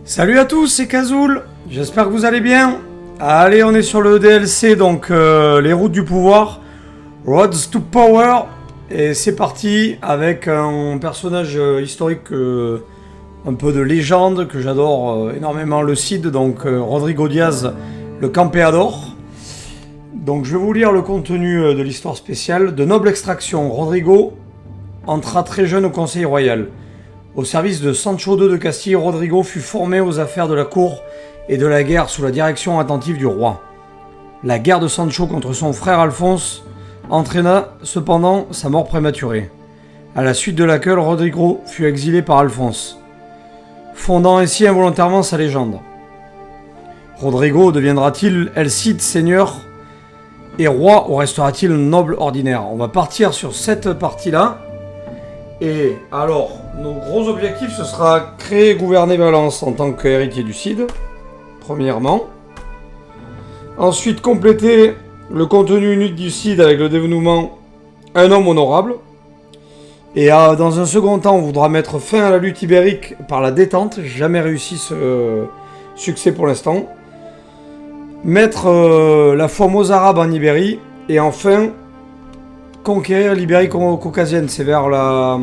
Salut à tous, c'est Kazoul, j'espère que vous allez bien. Allez, on est sur le DLC, donc les routes du pouvoir, Roads to Power, et c'est parti avec un personnage historique, un peu de légende, que j'adore énormément, le Cid, donc Rodrigo Diaz, le Campeador. Donc je vais vous lire le contenu de l'histoire spéciale. De noble extraction, Rodrigo entra très jeune au Conseil royal. Au service de Sancho II de Castille, Rodrigo fut formé aux affaires de la cour et de la guerre sous la direction attentive du roi. La guerre de Sancho contre son frère Alphonse entraîna cependant sa mort prématurée, à la suite de laquelle Rodrigo fut exilé par Alphonse, fondant ainsi involontairement sa légende. Rodrigo deviendra-t-il El Cid seigneur et roi ou restera-t-il noble ordinaire? On va partir sur cette partie-là. Et alors, nos gros objectifs, ce sera créer et gouverner Valence en tant qu'héritier du Cid, premièrement. Ensuite, compléter le contenu unique du Cid avec le dénouement un homme honorable. Et dans un second temps, on voudra mettre fin à la lutte ibérique par la détente. J'ai jamais réussi ce succès pour l'instant. Mettre la foi mozarabe en Ibérie. Et enfin, conquérir l'Ibérie caucasienne, c'est vers la...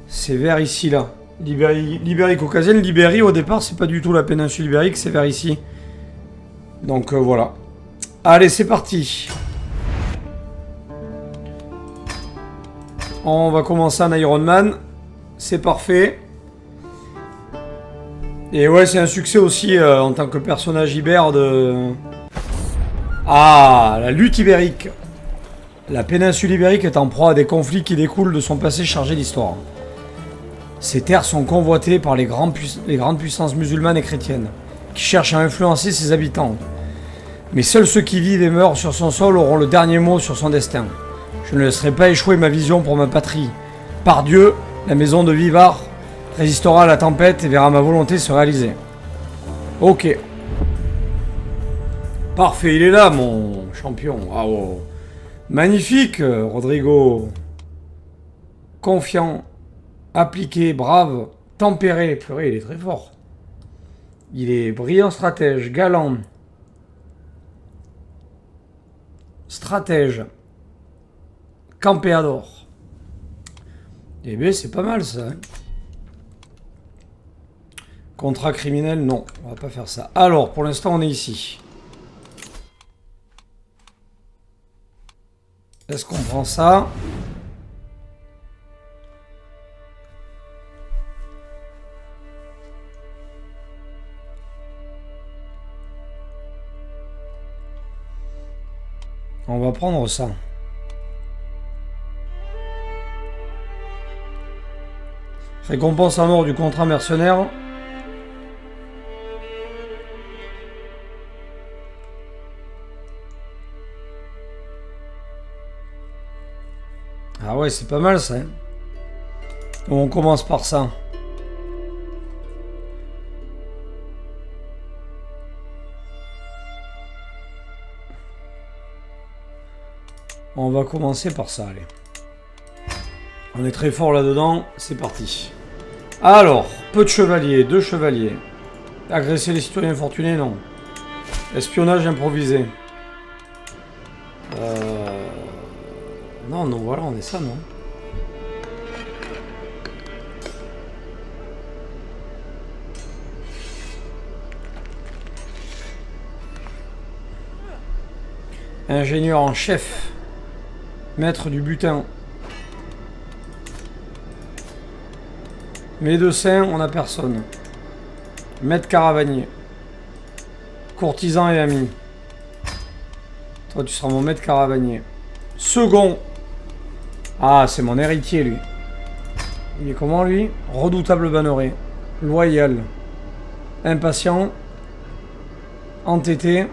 C'est vers ici, là. L'Ibérie caucasienne, l'Ibérie, au départ, c'est pas du tout la péninsule ibérique, c'est vers ici. Donc, voilà. Allez, c'est parti. On va commencer en Iron Man. C'est parfait. Et ouais, c'est un succès aussi, en tant que personnage ibère de... Ah, la lutte ibérique. La péninsule ibérique est en proie à des conflits qui découlent de son passé chargé d'histoire. Ces terres sont convoitées par les grandes puissances musulmanes et chrétiennes, qui cherchent à influencer ses habitants. Mais seuls ceux qui vivent et meurent sur son sol auront le dernier mot sur son destin. Je ne laisserai pas échouer ma vision pour ma patrie. Par Dieu, la maison de Vivar résistera à la tempête et verra ma volonté se réaliser. Ok. Parfait, il est là, mon champion. Ah, oh. Magnifique, Rodrigo. Confiant, appliqué, brave, tempéré. Purée, il est très fort. Il est brillant stratège, galant. Stratège. Campeador. Eh bien, c'est pas mal, ça. Hein. Contrat criminel, non. On va pas faire ça. Alors, pour l'instant, on est ici. Est-ce qu'on prend ça? On va prendre ça. Récompense à mort du contrat mercenaire. Ah ouais, c'est pas mal ça. Hein. On commence par ça. On va commencer par ça, allez. On est très fort là-dedans, c'est parti. Alors, peu de chevaliers, 2 chevaliers. Agresser les citoyens infortunés, non. Espionnage improvisé. Non, non, voilà, on est ça, non? Ingénieur en chef. Maître du butin. Médecin, on a personne. Maître caravanier. Courtisan et ami. Toi, tu seras mon maître caravanier. Second. Ah, c'est mon héritier, lui. Il est comment, lui? Redoutable banneré. Loyal. Impatient. Entêté.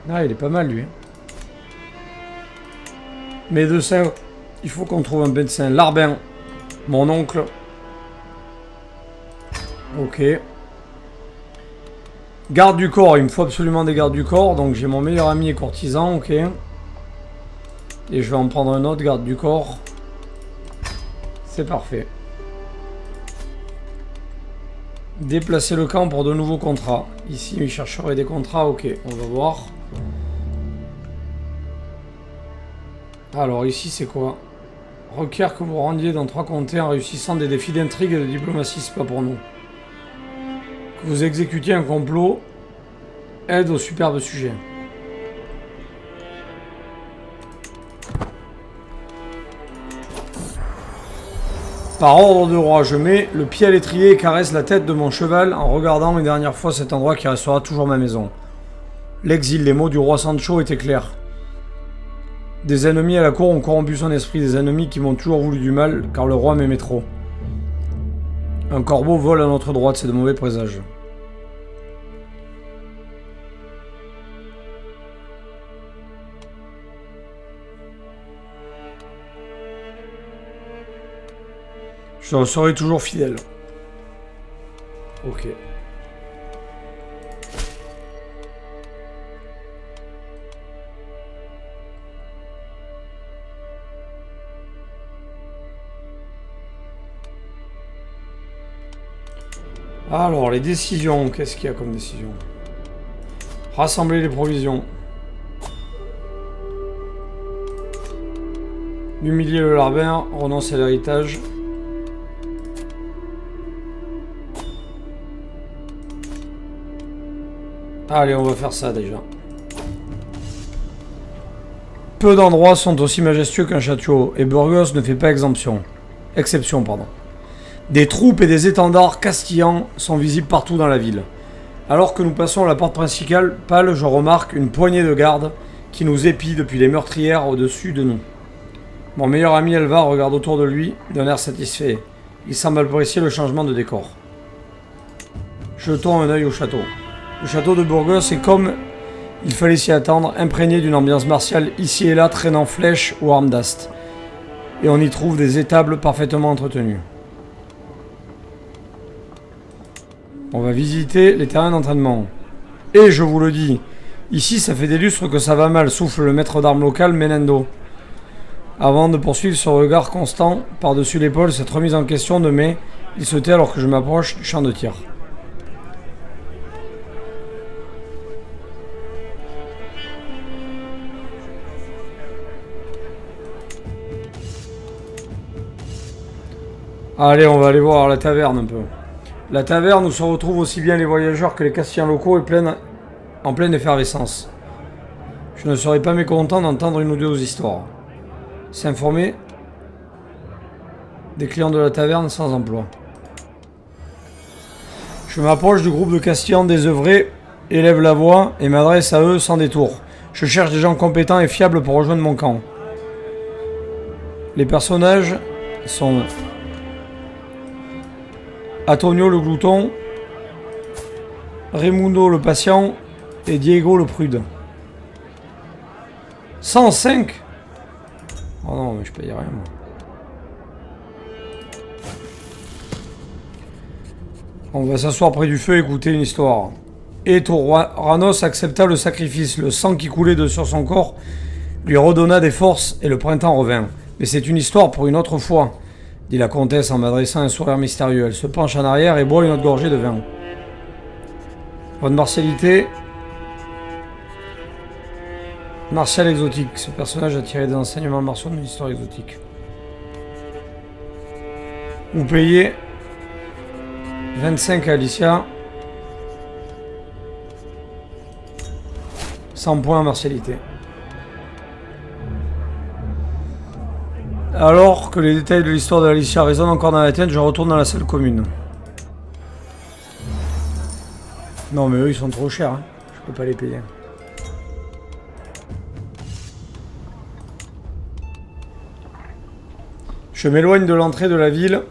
Ah, il est pas mal, lui. Médecin. Il faut qu'on trouve un médecin. Larbin. Mon oncle. Ok. Garde du corps. Il me faut absolument des gardes du corps. Donc, j'ai mon meilleur ami et courtisan. Ok. Et je vais en prendre un autre, garde du corps. C'est parfait. Déplacer le camp pour de nouveaux contrats. Ici, il chercherait des contrats. Ok, on va voir. Alors, ici, c'est quoi? Requiert que vous rendiez dans 3 comtés en réussissant des défis d'intrigue et de diplomatie, c'est pas pour nous. Que vous exécutiez un complot. Aide au superbe sujet. Par ordre de roi, je mets le pied à l'étrier et caresse la tête de mon cheval en regardant une dernière fois cet endroit qui restera toujours ma maison. L'exil, les mots du roi Sancho étaient clairs. Des ennemis à la cour ont corrompu son esprit, des ennemis qui m'ont toujours voulu du mal, car le roi m'aimait trop. Un corbeau vole à notre droite, c'est de mauvais présages. Je serai toujours fidèle. Ok. Alors, les décisions. Qu'est-ce qu'il y a comme décision? Rassembler les provisions. Humilier le larbin, renoncer à l'héritage. Allez, on va faire ça déjà. Peu d'endroits sont aussi majestueux qu'un château, et Burgos ne fait pas exception. Des troupes et des étendards castillans sont visibles partout dans la ville. Alors que nous passons à la porte principale, je remarque une poignée de gardes qui nous épient depuis les meurtrières au-dessus de nous. Mon meilleur ami Elva regarde autour de lui d'un air satisfait. Il semble apprécier le changement de décor. Jetons un œil au château. Le château de Burgos est comme il fallait s'y attendre, imprégné d'une ambiance martiale ici et là traînant flèches ou armes d'ast. Et on y trouve des étables parfaitement entretenues. On va visiter les terrains d'entraînement. Et je vous le dis, ici ça fait des lustres que ça va mal, souffle le maître d'armes local Menendo. Avant de poursuivre ce regard constant par-dessus l'épaule, cette remise en question de mai, il se tait alors que je m'approche du champ de tir. Allez, on va aller voir la taverne un peu. La taverne où se retrouvent aussi bien les voyageurs que les Castillans locaux est en pleine effervescence. Je ne serais pas mécontent d'entendre une ou deux histoires. S'informer des clients de la taverne sans emploi. Je m'approche du groupe de Castillans désœuvrés, élève la voix et m'adresse à eux sans détour. Je cherche des gens compétents et fiables pour rejoindre mon camp. Les personnages sont Antonio le glouton, Raimundo le patient et Diego le prude. 105. Oh non, mais je paye rien moi. On va s'asseoir près du feu et écouter une histoire. Et Ranos accepta le sacrifice. Le sang qui coulait sur son corps lui redonna des forces et le printemps revint. Mais c'est une histoire pour une autre fois, dit la comtesse en m'adressant un sourire mystérieux. Elle se penche en arrière et boit une autre gorgée de vin. Bonne martialité. Martial exotique. Ce personnage a tiré des enseignements martiaux d'une histoire exotique. Vous payez 25 à Alicia. 100 points en martialité. Alors que les détails de l'histoire de Alicia résonnent encore dans la tête, je retourne dans la salle commune. Non mais eux ils sont trop chers, hein. Je peux pas les payer. Je m'éloigne de l'entrée de la ville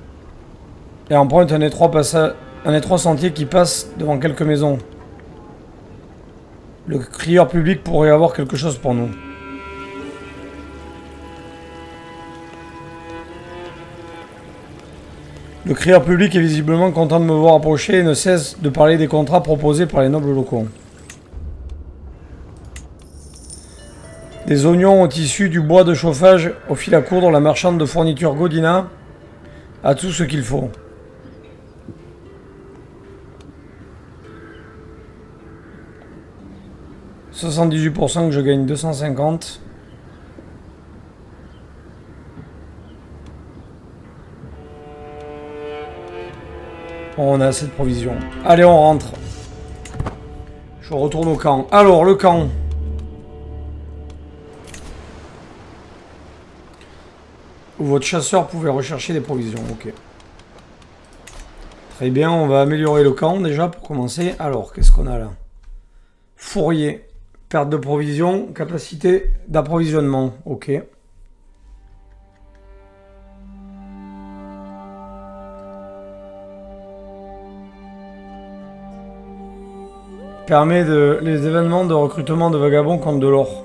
et emprunte un étroit sentier qui passe devant quelques maisons. Le crieur public pourrait avoir quelque chose pour nous. Le crieur public est visiblement content de me voir approcher et ne cesse de parler des contrats proposés par les nobles locaux. Des oignons ont issu du bois de chauffage au fil à coudre, la marchande de fournitures Godina a tout ce qu'il faut. 78% que je gagne 250. On a assez de provisions. Allez, on rentre. Je retourne au camp. Alors, le camp. Où votre chasseur pouvait rechercher des provisions. Ok. Très bien, on va améliorer le camp déjà pour commencer. Alors, qu'est-ce qu'on a là? Fourrier. Perte de provisions. Capacité d'approvisionnement. Ok. Permet les événements de recrutement de vagabonds contre de l'or.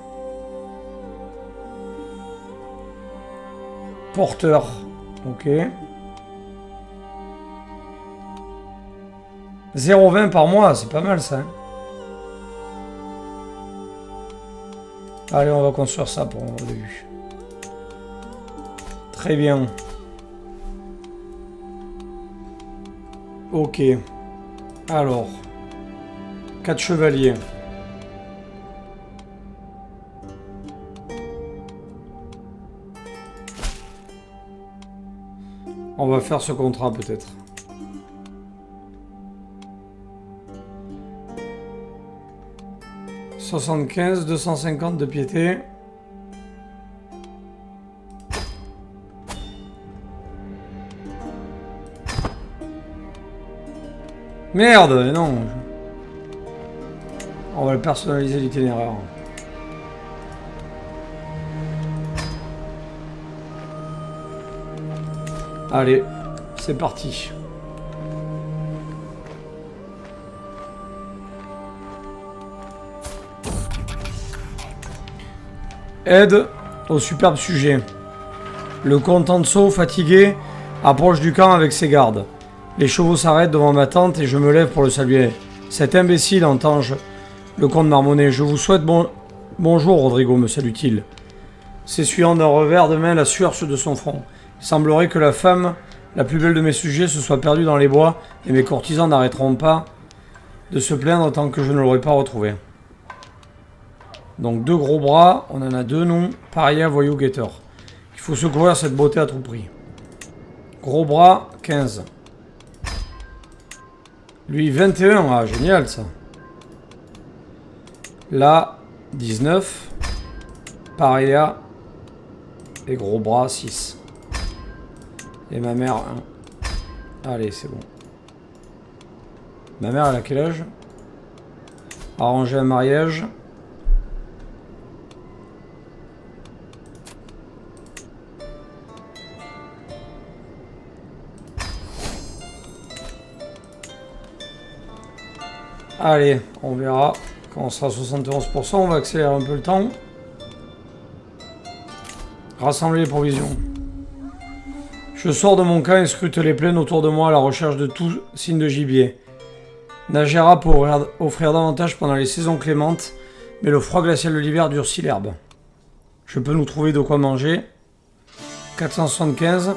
Porteur. Ok. 0,20 par mois, c'est pas mal ça. Hein. Allez, on va construire ça pour le début. Très bien. Ok. Alors. 4 chevaliers. On va faire ce contrat peut-être. « 75, 250 de piété. » Merde, non. On va le personnaliser l'itinéraire. Allez, c'est parti. Aide au superbe sujet. Le Contenso, fatigué, approche du camp avec ses gardes. Les chevaux s'arrêtent devant ma tente et je me lève pour le saluer. Cet imbécile, entends-je le comte marmonnet. Je vous souhaite bonjour, Rodrigo, me salue-t-il, s'essuyant d'un revers de main la sueur de son front. Il semblerait que la femme, la plus belle de mes sujets, se soit perdue dans les bois et mes courtisans n'arrêteront pas de se plaindre tant que je ne l'aurai pas retrouvée. Donc 2 gros bras, on en a 2 nous, paria, voyou, guetteur. Il faut secourir cette beauté à tout prix. Gros bras, 15. Lui, 21, ah génial ça. Là, 19. Paria. Et gros bras, 6. Et ma mère, 1. Allez, c'est bon. Ma mère, elle a quel âge? Arranger un mariage. Allez, on verra. Quand on sera à 71%, on va accélérer un peu le temps. Rassembler les provisions. Je sors de mon camp et scrute les plaines autour de moi à la recherche de tout signe de gibier. Nagera pour offrir davantage pendant les saisons clémentes, mais le froid glacial de l'hiver durcit l'herbe. Je peux nous trouver de quoi manger. 475.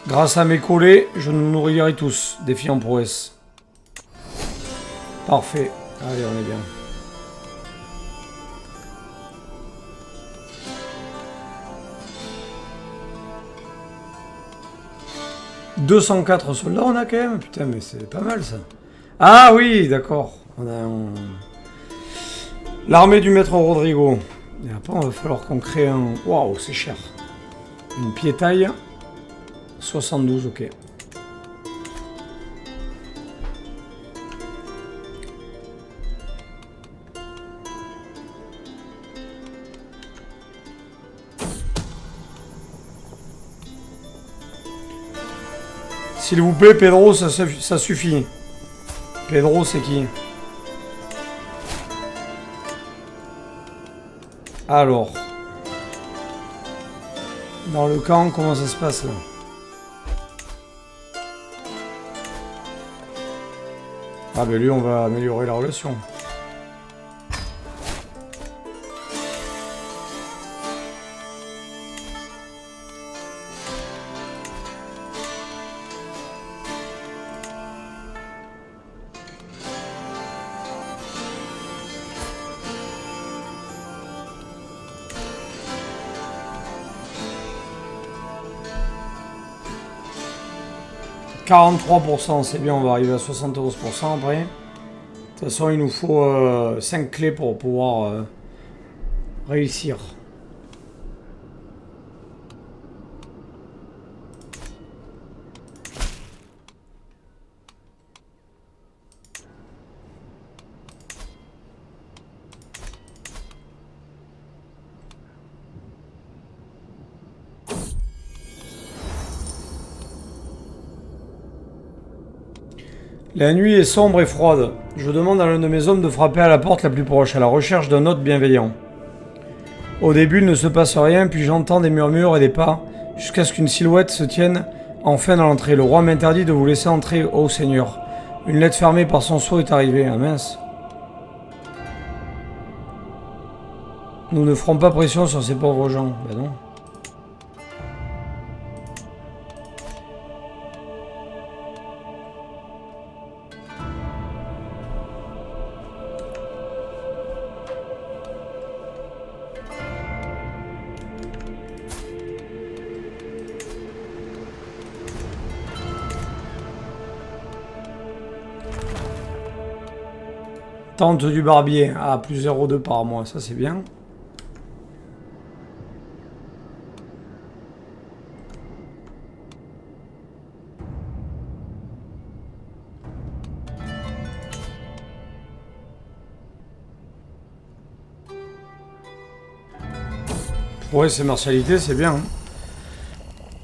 Grâce à mes collets, je nous nourrirai tous, défi en prouesse. Parfait. Allez, on est bien. « 204 soldats on a quand même. Putain, mais c'est pas mal ça. Ah oui, d'accord. On a l'armée du maître Rodrigo. Et après, on va falloir qu'on crée un... Waouh, c'est cher. Une piétaille. 72, ok. S'il vous plaît, Pedro, ça suffit. Pedro, c'est qui? Alors. Dans le camp, comment ça se passe là? Ah ben lui, on va améliorer la relation. 43%, c'est bien, on va arriver à 71% après. De toute façon, il nous faut 5 clés pour pouvoir réussir. La nuit est sombre et froide. Je demande à l'un de mes hommes de frapper à la porte la plus proche, à la recherche d'un hôte bienveillant. Au début, il ne se passe rien, puis j'entends des murmures et des pas, jusqu'à ce qu'une silhouette se tienne enfin dans l'entrée. Le roi m'interdit de vous laisser entrer, ô Seigneur. Une lettre fermée par son sceau est arrivée. Ah mince. Nous ne ferons pas pression sur ces pauvres gens. Ben non. Tente du barbier. Ah, plus 0,2 par mois, ça c'est bien. Ouais, ces martialités, c'est bien. Hein.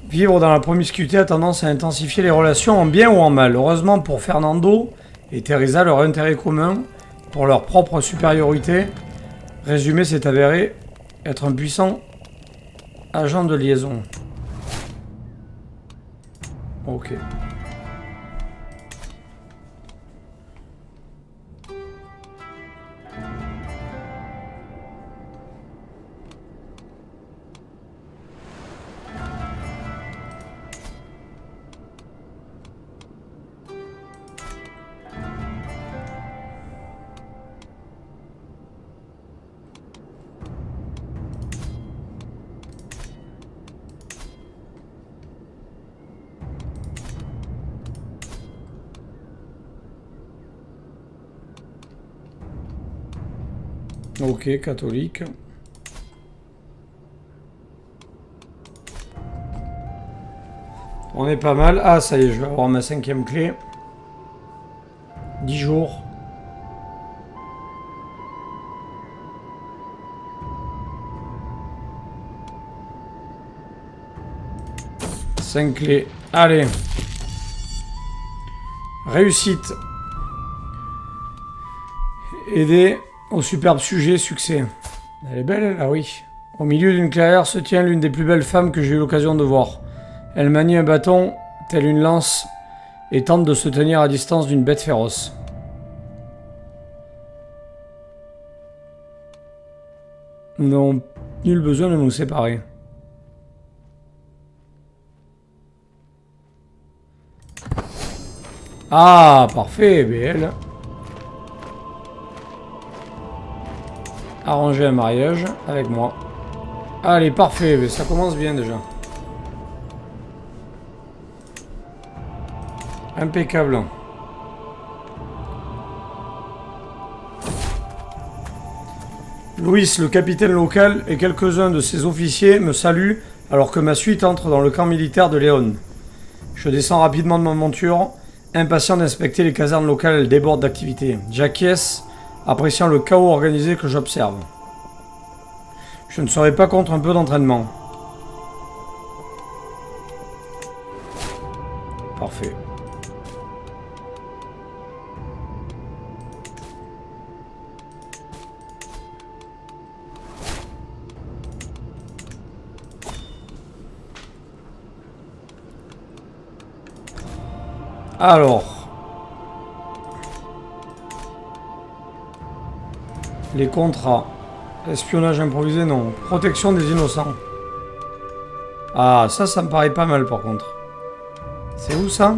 Vivre dans la promiscuité a tendance à intensifier les relations en bien ou en mal. Heureusement pour Fernando et Teresa, leur intérêt commun, pour leur propre supériorité, résumé, s'est avéré être un puissant agent de liaison. Ok. Ok, catholique. On est pas mal. Ah, ça y est, je vais avoir ma 5e clé. 10 jours. Cinq clés. Allez. Réussite. Aider au superbe sujet, succès. Elle est belle, elle, ah oui. Au milieu d'une clairière se tient l'une des plus belles femmes que j'ai eu l'occasion de voir. Elle manie un bâton, telle une lance, et tente de se tenir à distance d'une bête féroce. Nous n'avons nul besoin de nous séparer. Ah, parfait, BL. Arranger un mariage avec moi. Allez, parfait, mais ça commence bien déjà. Impeccable. Louis, le capitaine local, et quelques-uns de ses officiers me saluent alors que ma suite entre dans le camp militaire de Léon. Je descends rapidement de ma monture, impatient d'inspecter les casernes locales, elles débordent d'activité. J'acquiesce, appréciant le chaos organisé que j'observe. Je ne serais pas contre un peu d'entraînement. Parfait. Alors. Les contrats. Espionnage improvisé, non. Protection des innocents. Ah, ça me paraît pas mal par contre. C'est où ça?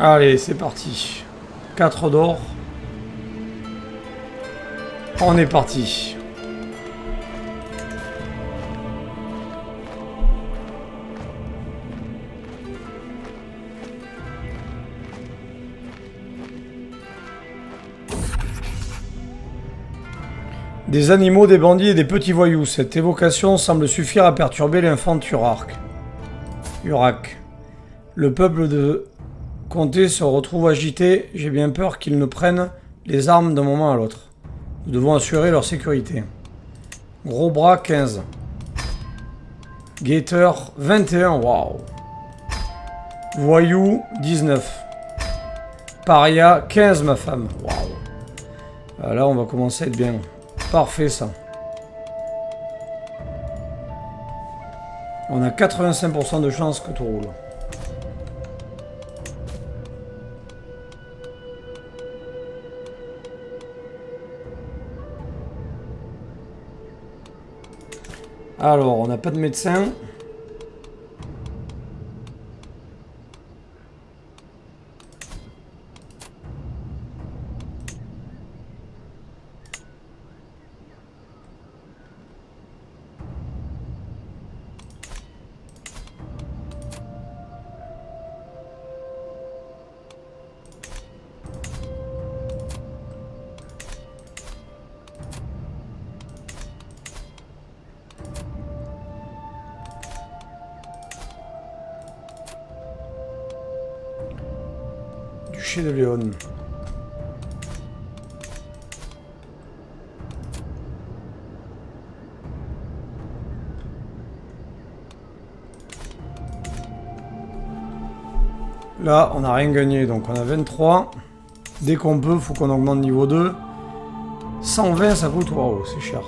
Allez, c'est parti. 4 d'or. On est parti. Des animaux, des bandits et des petits voyous. Cette évocation semble suffire à perturber l'infant Urak. Le peuple de comté se retrouve agité. J'ai bien peur qu'ils ne prennent les armes d'un moment à l'autre. Nous devons assurer leur sécurité. Gros bras 15. Gator 21. Waouh. Voyou 19. Paria 15 ma femme. Waouh. Là on va commencer à être bien. Parfait ça. On a 85% de chance que tout roule. Alors, on n'a pas de médecin. Duché de Léon. Là, on n'a rien gagné, donc on a 23. Dès qu'on peut, faut qu'on augmente niveau 2. 120, ça coûte, waouh, c'est cher.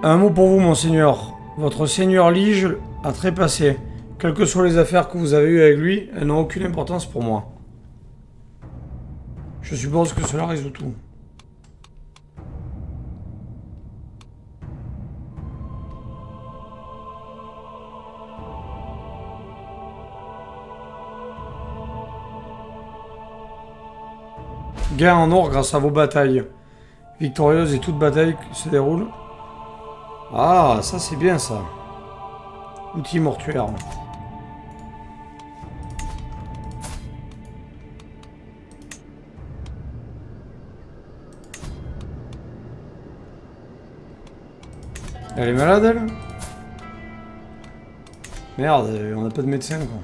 Un mot pour vous, monseigneur. Votre seigneur Lige a trépassé. Quelles que soient les affaires que vous avez eues avec lui, elles n'ont aucune importance pour moi. Je suppose que cela résout tout. Gain en or grâce à vos batailles. Victorieuse et toute bataille qui se déroule. Ah, ça c'est bien ça. Outil mortuaire. Elle est malade, elle? Merde, on n'a pas de médecin, quoi.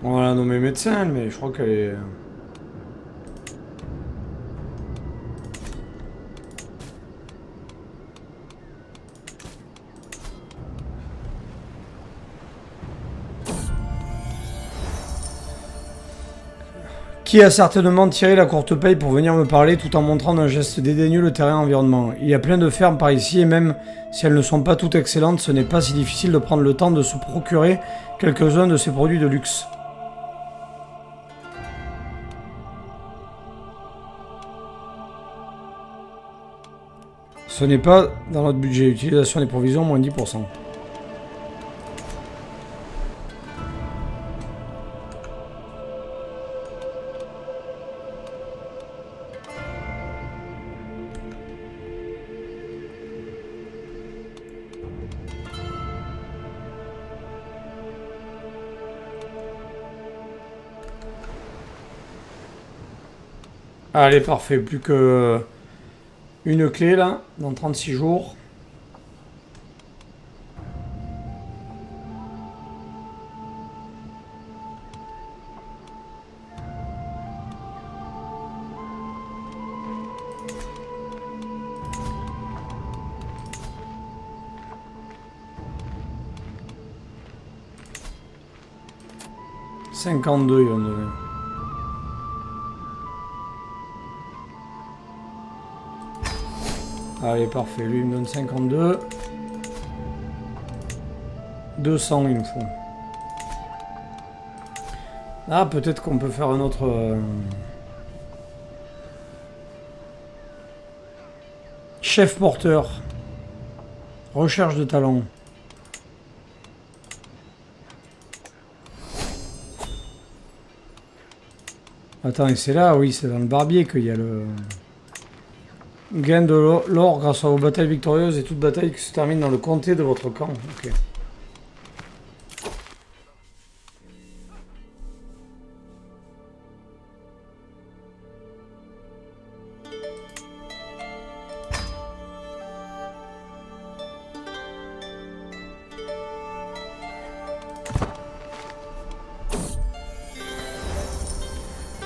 On l'a nommé médecin, mais je crois qu'elle est... Qui a certainement tiré la courte paille pour venir me parler tout en montrant d'un geste dédaigneux le terrain environnement. Il y a plein de fermes par ici et même si elles ne sont pas toutes excellentes, ce n'est pas si difficile de prendre le temps de se procurer quelques-uns de ces produits de luxe. Ce n'est pas dans notre budget. Utilisation des provisions, moins 10%. Allez, parfait. Plus que une clé, là, dans 36 jours. « 52, ils vont donner. Allez, parfait. Lui, il me donne 52. 200, il me faut. Ah, peut-être qu'on peut faire un autre... Chef porteur. Recherche de talent. Attends, et c'est là, oui, c'est dans le barbier qu'il y a le... Gain de l'or grâce aux batailles victorieuses et toute bataille qui se termine dans le comté de votre camp. Ok.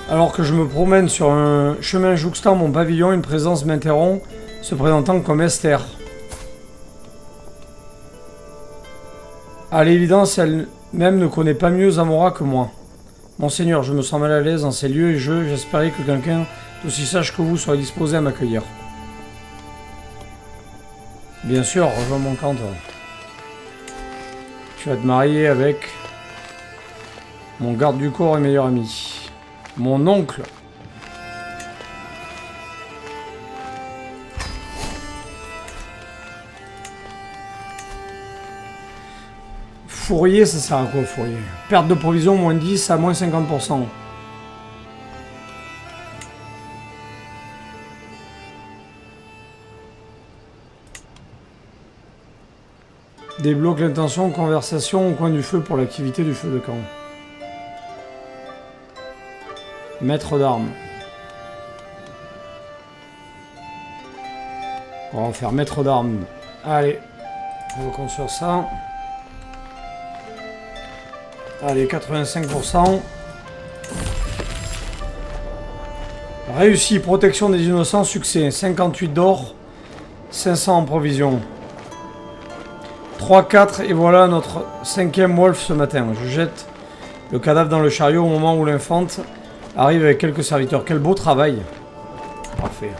Alors que je me promène sur un chemin jouxtant mon pavillon, une présence m'interrompt, se présentant comme Esther. À l'évidence, elle-même ne connaît pas mieux Zamora que moi. Monseigneur, je me sens mal à l'aise dans ces lieux et j'espérais que quelqu'un d'aussi sage que vous soit disposé à m'accueillir. Bien sûr, rejoins mon camp, toi. Tu vas te marier avec mon garde du corps et meilleur ami. Mon oncle. Fourrier, ça sert à quoi, fourrier? Perte de provision, moins 10 à moins 50%. Débloque l'intention, conversation au coin du feu pour l'activité du feu de camp. Maître d'armes. On va faire maître d'armes. Allez, on va construire ça. Allez, 85%. Réussi, protection des innocents, succès. 58 d'or, 500 en provision. 3, 4, et voilà notre 5e wolf ce matin. Je jette le cadavre dans le chariot au moment où l'infante arrive avec quelques serviteurs. Quel beau travail. Parfait.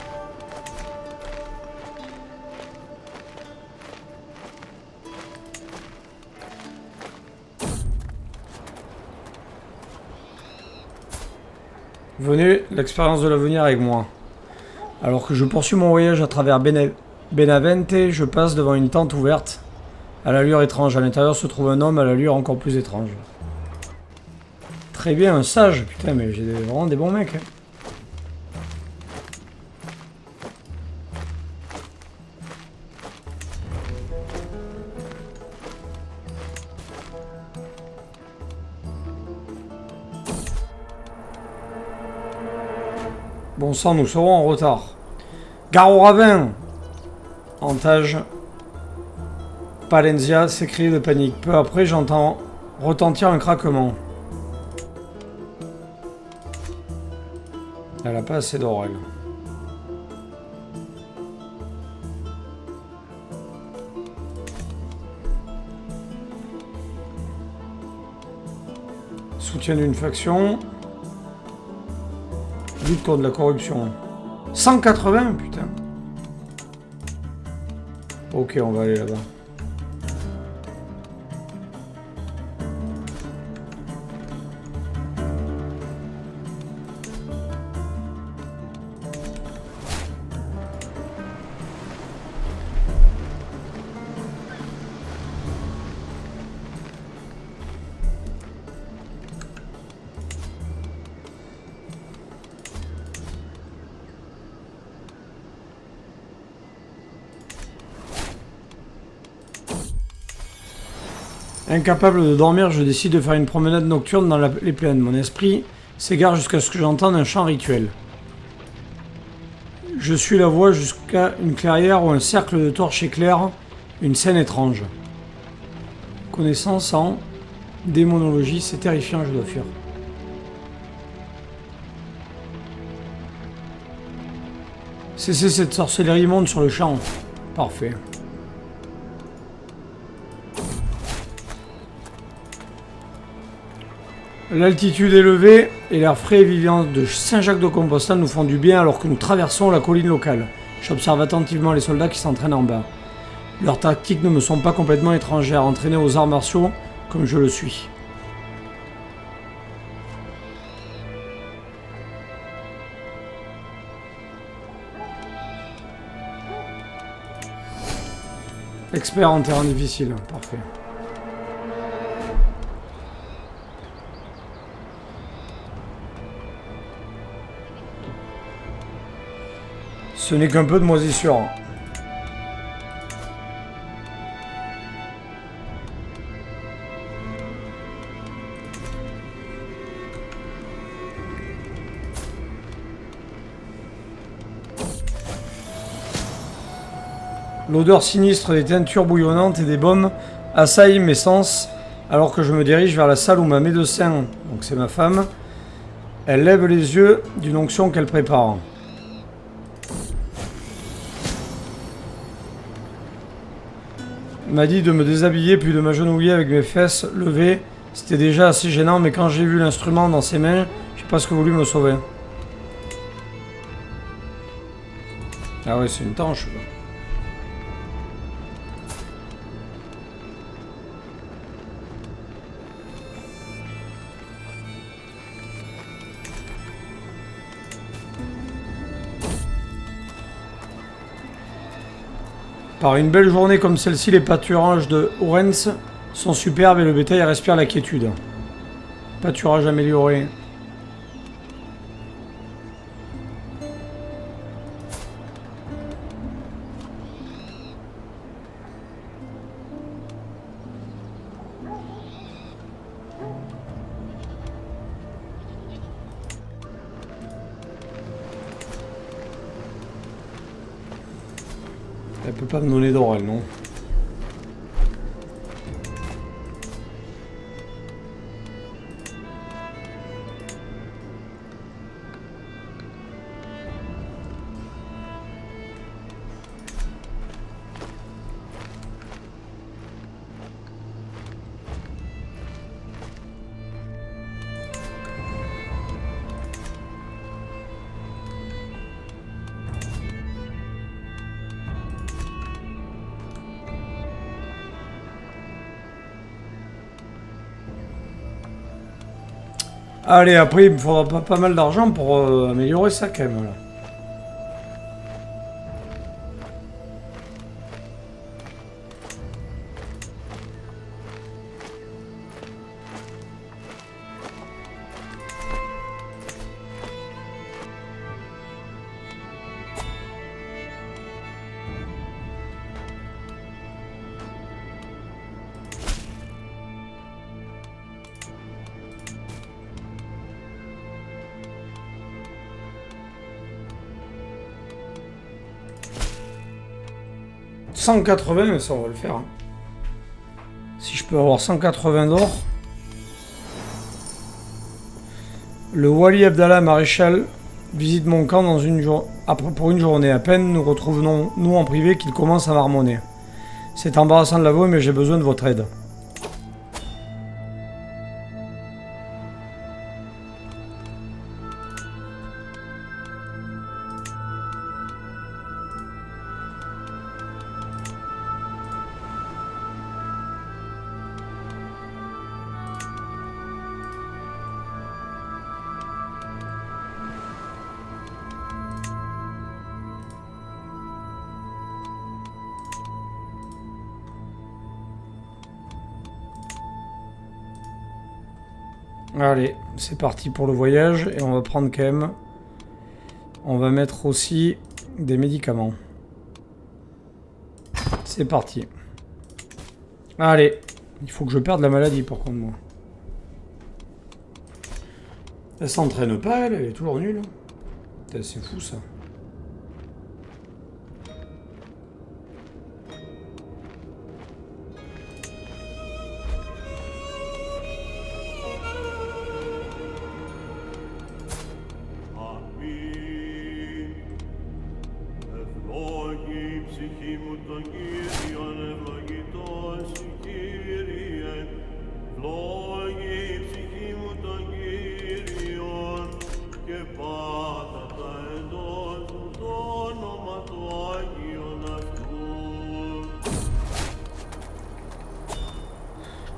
Venez, l'expérience de l'avenir avec moi. Alors que je poursuis mon voyage à travers Benavente, je passe devant une tente ouverte à l'allure étrange. À l'intérieur se trouve un homme à l'allure encore plus étrange. Très bien, un sage. Putain, mais j'ai vraiment des bons mecs. Hein. Bon sang, nous serons en retard. Gare au ravin! Antage. Palenzia s'écrie de panique. Peu après, j'entends retentir un craquement. Elle a pas assez d'or, elle. Soutien d'une faction. Lutte contre la corruption. 180, putain. Ok, on va aller là-bas. Incapable de dormir, je décide de faire une promenade nocturne dans les plaines. Mon esprit s'égare jusqu'à ce que j'entende un chant rituel. Je suis la voie jusqu'à une clairière où un cercle de torches éclaire une scène étrange. Connaissance en démonologie, c'est terrifiant, je dois fuir. Cessez cette sorcellerie immonde sur le champ. Parfait. L'altitude élevée et l'air frais et vivant de Saint-Jacques-de-Compostelle nous font du bien alors que nous traversons la colline locale. J'observe attentivement les soldats qui s'entraînent en bas. Leurs tactiques ne me sont pas complètement étrangères, entraînés aux arts martiaux comme je le suis. Expert en terrain difficile, parfait. Ce n'est qu'un peu de moisissure. L'odeur sinistre des teintures bouillonnantes et des baumes assaillit mes sens alors que je me dirige vers la salle où ma médecin, donc c'est ma femme, elle lève les yeux d'une onction qu'elle prépare. Elle m'a dit de me déshabiller puis de m'agenouiller avec mes fesses levées. C'était déjà assez gênant, mais quand j'ai vu l'instrument dans ses mains, j'ai presque voulu me sauver. Ah ouais, c'est une tanche. Par une belle journée comme celle-ci, les pâturages de Orense sont superbes et le bétail respire la quiétude. Pâturage amélioré. Elle peut pas me donner d'or, elle, non? Allez, après, il me faudra pas mal d'argent pour améliorer ça, quand même, là. « 180, mais ça, on va le faire. Hein. Si je peux avoir 180 d'or. Le Wali Abdallah Maréchal visite mon camp dans pour une journée. À peine nous retrouvons-nous en privé qu'il commence à marmonner. C'est embarrassant de l'avouer, mais j'ai besoin de votre aide. » Allez, c'est parti pour le voyage et on va prendre quand même... On va mettre aussi des médicaments. C'est parti. Allez, il faut que je perde la maladie par contre moi. Elle s'entraîne pas, elle est toujours nulle. C'est fou ça.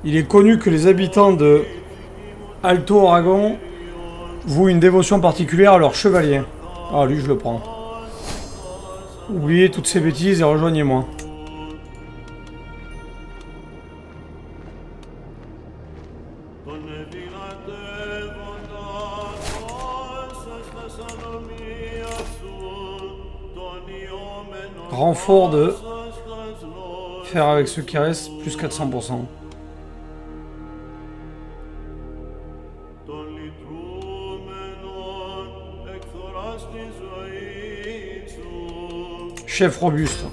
Il est connu que les habitants de Alto Aragon vouent une dévotion particulière à leur chevalier. Ah, lui, je le prends. Oubliez toutes ces bêtises et rejoignez-moi. Renfort de faire avec ce qui reste, plus 400%. Chef robuste.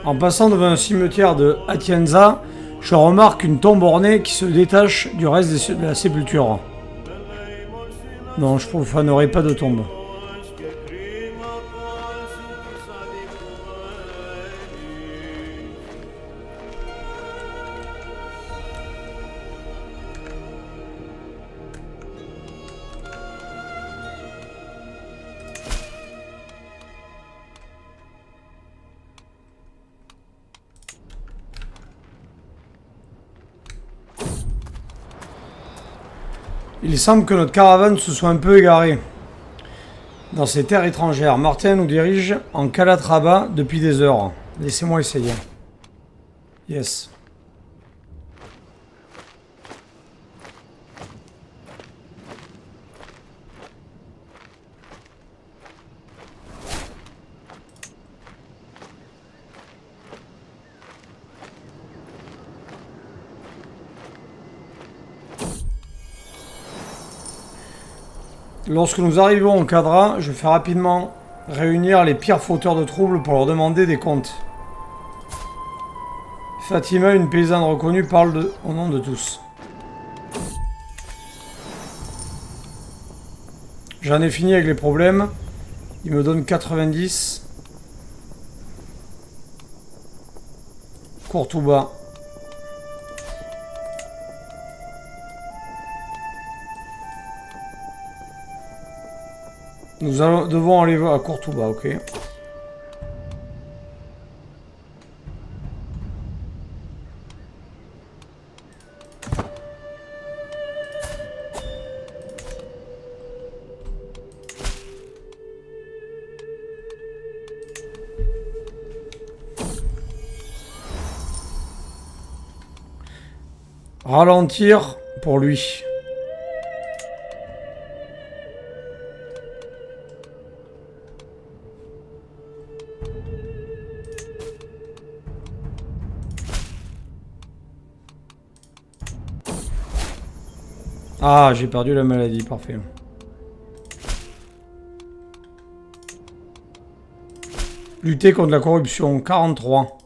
En passant devant un cimetière de Atienza, je remarque une tombe ornée qui se détache du reste de la sépulture. Non, je profanerai pas de tombe. Il semble que notre caravane se soit un peu égarée dans ces terres étrangères. Martin nous dirige en Calatrava depuis des heures. Laissez-moi essayer. Yes. Lorsque nous arrivons au Cadra, je fais rapidement réunir les pires fauteurs de troubles pour leur demander des comptes. Fatima, une paysanne reconnue, parle au nom de tous. J'en ai fini avec les problèmes. Il me donne 90. Courtouba. Nous devons aller à Courtouba, ok. Ralentir pour lui. Ah, j'ai perdu la maladie, parfait. Lutter contre la corruption, 43.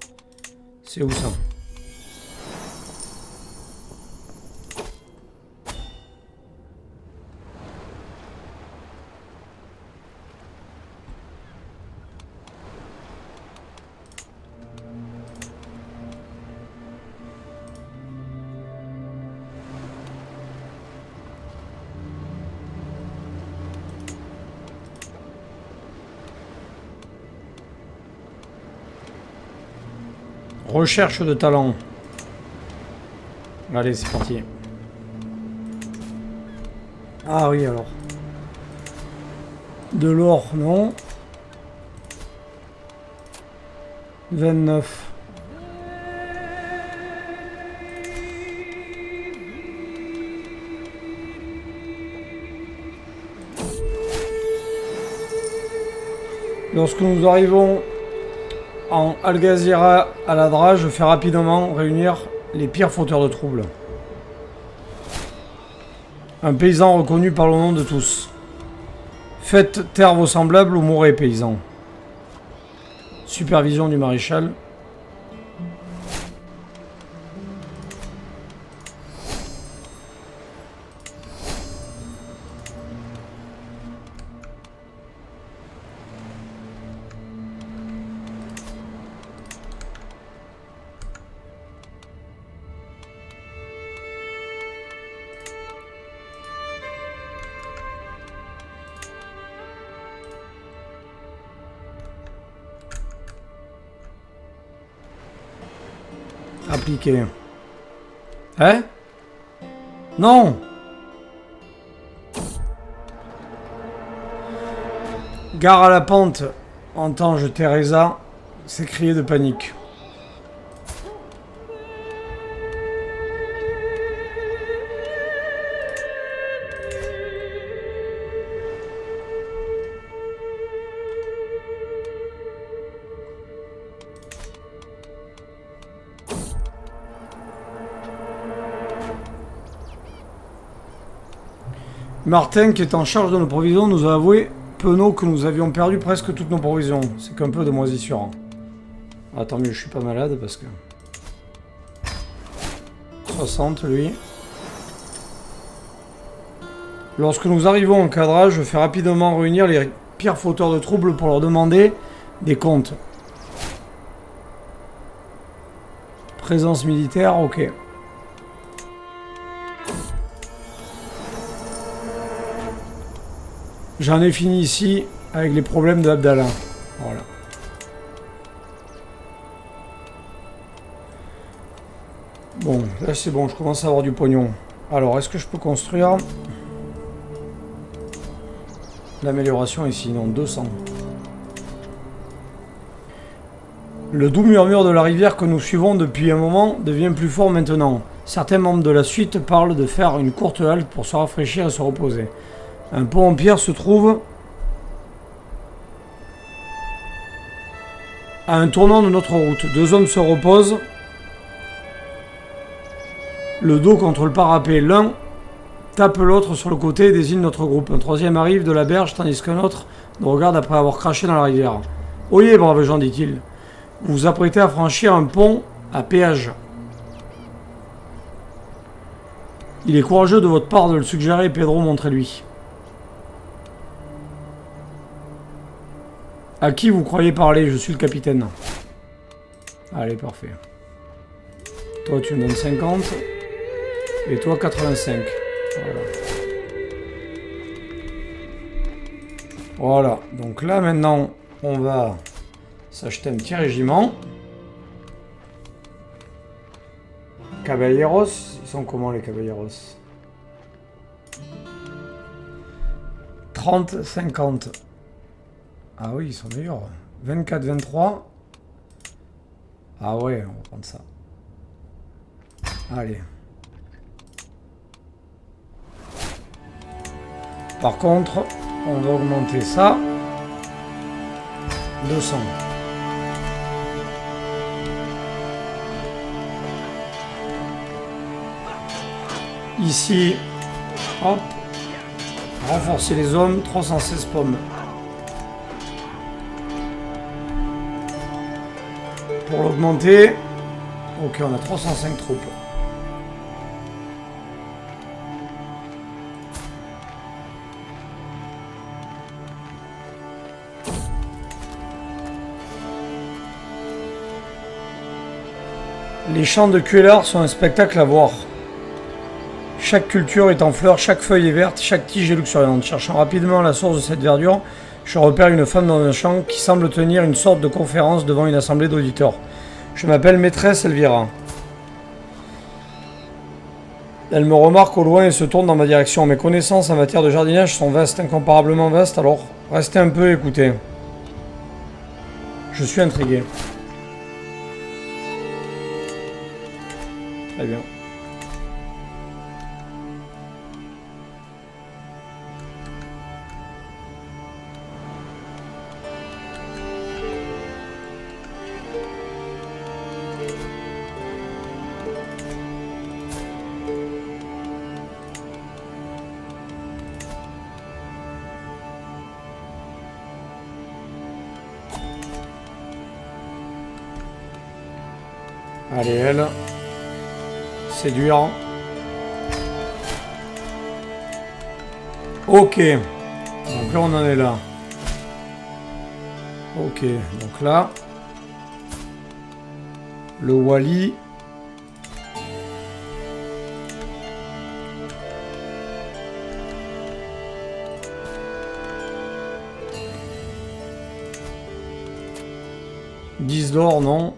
C'est où ça? Recherche de talent. Allez, c'est parti. Ah oui, alors. De l'or, non. 29. Lorsque nous arrivons en Al-Ghazira à l'Adra, je fais rapidement réunir les pires fauteurs de troubles. Un paysan reconnu par le nom de tous. Faites taire vos semblables ou mourrez, paysans. Supervision du maréchal. Appliquer. Hein? Non! Gare à la pente, entends-je Teresa s'écrier de panique. Martin, qui est en charge de nos provisions, nous a avoué, penaud, que nous avions perdu presque toutes nos provisions. C'est qu'un peu de moisissure. Ah, tant mieux, je suis pas malade parce que... 60, lui. Lorsque nous arrivons en cadrage, je fais rapidement réunir les pires fauteurs de troubles pour leur demander des comptes. Présence militaire, ok. J'en ai fini ici avec les problèmes d'Abdallah. Voilà. Bon, là c'est bon, je commence à avoir du pognon. Alors, est-ce que je peux construire l'amélioration ici? Non, 200. Le doux murmure de la rivière que nous suivons depuis un moment devient plus fort maintenant. Certains membres de la suite parlent de faire une courte halte pour se rafraîchir et se reposer. Un pont en pierre se trouve à un tournant de notre route. Deux hommes se reposent, le dos contre le parapet. L'un tape l'autre sur le côté et désigne notre groupe. Un troisième arrive de la berge tandis qu'un autre nous regarde après avoir craché dans la rivière. « Oyez, braves gens, dit-il. Vous vous apprêtez à franchir un pont à péage. Il est courageux de votre part de le suggérer, Pedro, montrez-lui. À qui vous croyez parler? Je suis le capitaine. Allez, parfait. Toi, tu me donnes 50. Et toi, 85. Voilà. Voilà. Donc là, maintenant, on va s'acheter un petit régiment. Caballeros. Ils sont comment, les caballeros? 30, 50. Ah oui, ils sont meilleurs. 24, 23. Ah ouais, on va prendre ça. Allez. Par contre, on va augmenter ça. 200. Ici, hop. Renforcer les hommes, 316 pommes. Pour l'augmenter, ok, on a 305 troupes. Les champs de Cuellar sont un spectacle à voir. Chaque culture est en fleurs, chaque feuille est verte, chaque tige est luxuriante. Cherchant rapidement la source de cette verdure, je repère une femme dans un champ qui semble tenir une sorte de conférence devant une assemblée d'auditeurs. Je m'appelle Maîtresse Elvira. Elle me remarque au loin et se tourne dans ma direction. Mes connaissances en matière de jardinage sont vastes, incomparablement vastes, alors restez un peu et écoutez. Je suis intrigué. Très bien. Allez, elle. Séduire. Ok. Donc là, on en est là. Ok. Donc là. Le Wally. « 10 d'or, non.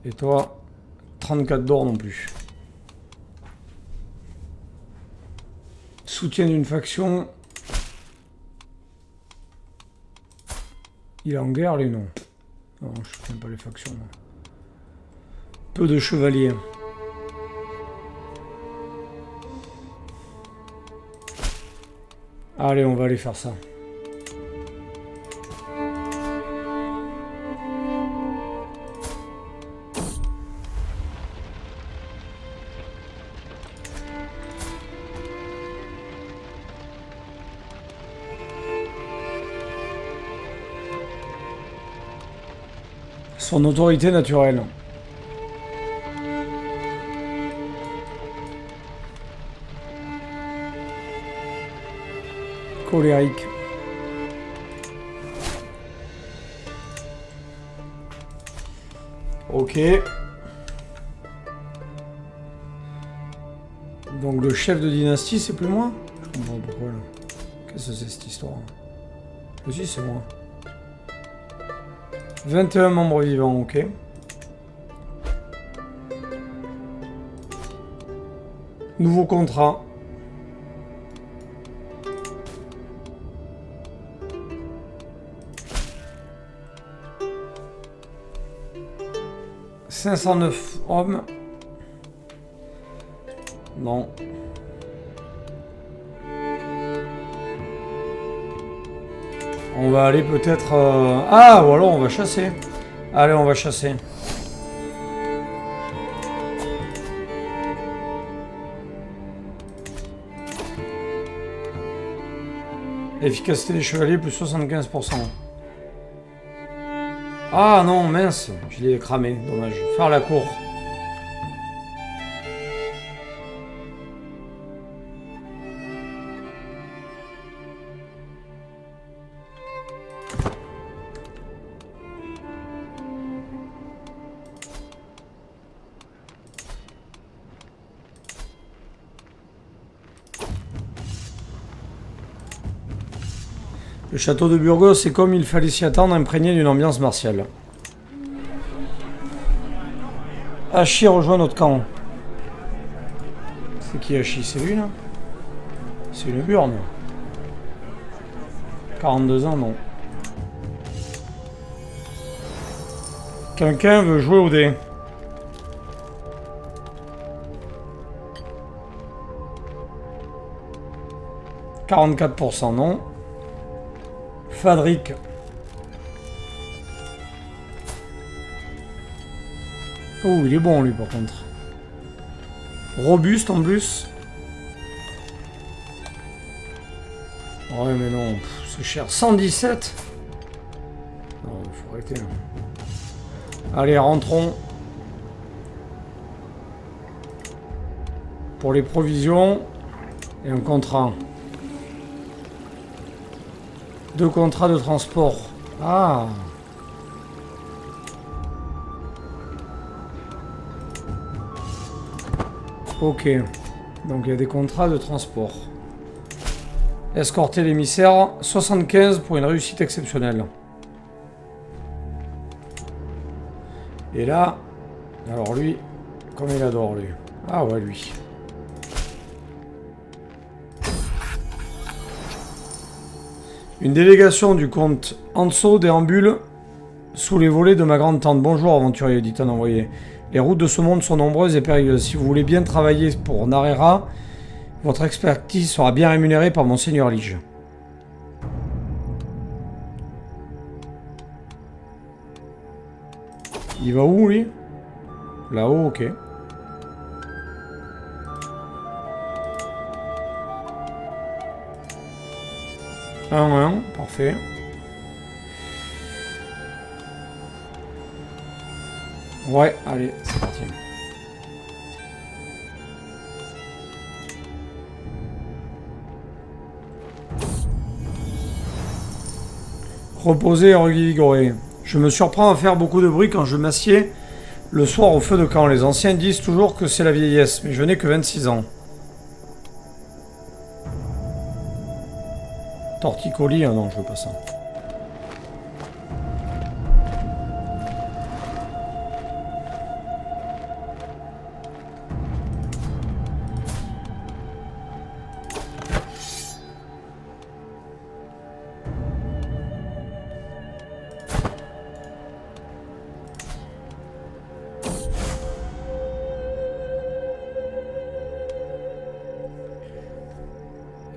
Et toi, 34 d'or non plus. Soutien d'une faction. Il est en guerre, lui, non? Non, je ne connais pas les factions. Non. Peu de chevaliers. Allez, on va aller faire ça. Son autorité naturelle. Colérique. Ok. Donc le chef de dynastie, c'est plus moi? Je comprends pas pourquoi là. Qu'est-ce que c'est cette histoire? Si, c'est moi. 21 membres vivants, ok. Nouveau contrat. « 509 hommes. » Non. On va aller peut-être... Ah, ou alors on va chasser. Allez, on va chasser. Efficacité des chevaliers, plus 75%. Ah non, mince. Je l'ai cramé, dommage. Faire la cour. Le château de Burgos est, comme il fallait s'y attendre, imprégné d'une ambiance martiale. Hachi rejoint notre camp. C'est qui Hachi? C'est lui là? C'est une burne. 42 ans, non. Quelqu'un veut jouer au dé. « 44% non. Fadric. Oh, il est bon lui par contre. Robuste en plus. Ouais mais non, c'est cher. 117. Non, il faut arrêter. Allez, rentrons. Pour les provisions. Et un contrat. 2 contrats de transport. Ah. Ok. Donc il y a des contrats de transport. Escorter l'émissaire. 75 pour une réussite exceptionnelle. Et là... Alors lui... Comme il adore lui. Ah ouais lui. Une délégation du comte Anso déambule sous les volets de ma grande tante. Bonjour aventurier, dit un envoyé. Les routes de ce monde sont nombreuses et périlleuses. Si vous voulez bien travailler pour Narera, votre expertise sera bien rémunérée par mon seigneur Lige. Il va où lui? Là-haut, ok. Un, parfait. Ouais, allez, c'est parti. Reposer et revigorer. Je me surprends à faire beaucoup de bruit quand je m'assieds le soir au feu de camp. Les anciens disent toujours que c'est la vieillesse, mais je n'ai que 26 ans. Torticolis, non, je veux pas ça.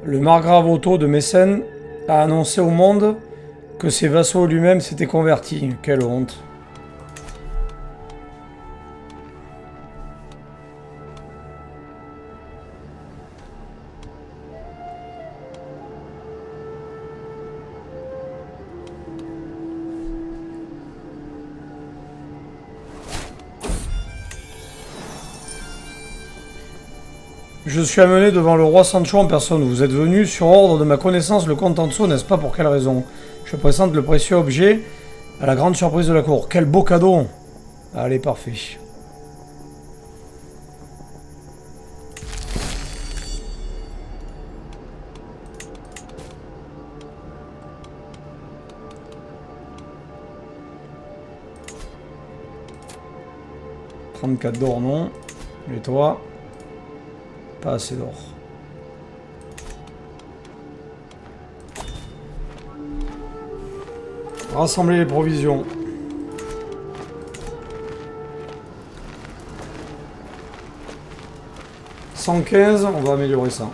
Le margrave Otto de Mécène a annoncé au monde que ses vassaux lui-même s'étaient convertis. Quelle honte. Je suis amené devant le roi Sancho en personne. Vous êtes venu sur ordre de ma connaissance le comte Anso, n'est-ce pas? Pour quelle raison? Je présente le précieux objet à la grande surprise de la cour. Quel beau cadeau! Allez, parfait. « 34 d'or, non. Et toi? Pas assez d'or. Rassembler les provisions. 115, on va améliorer ça.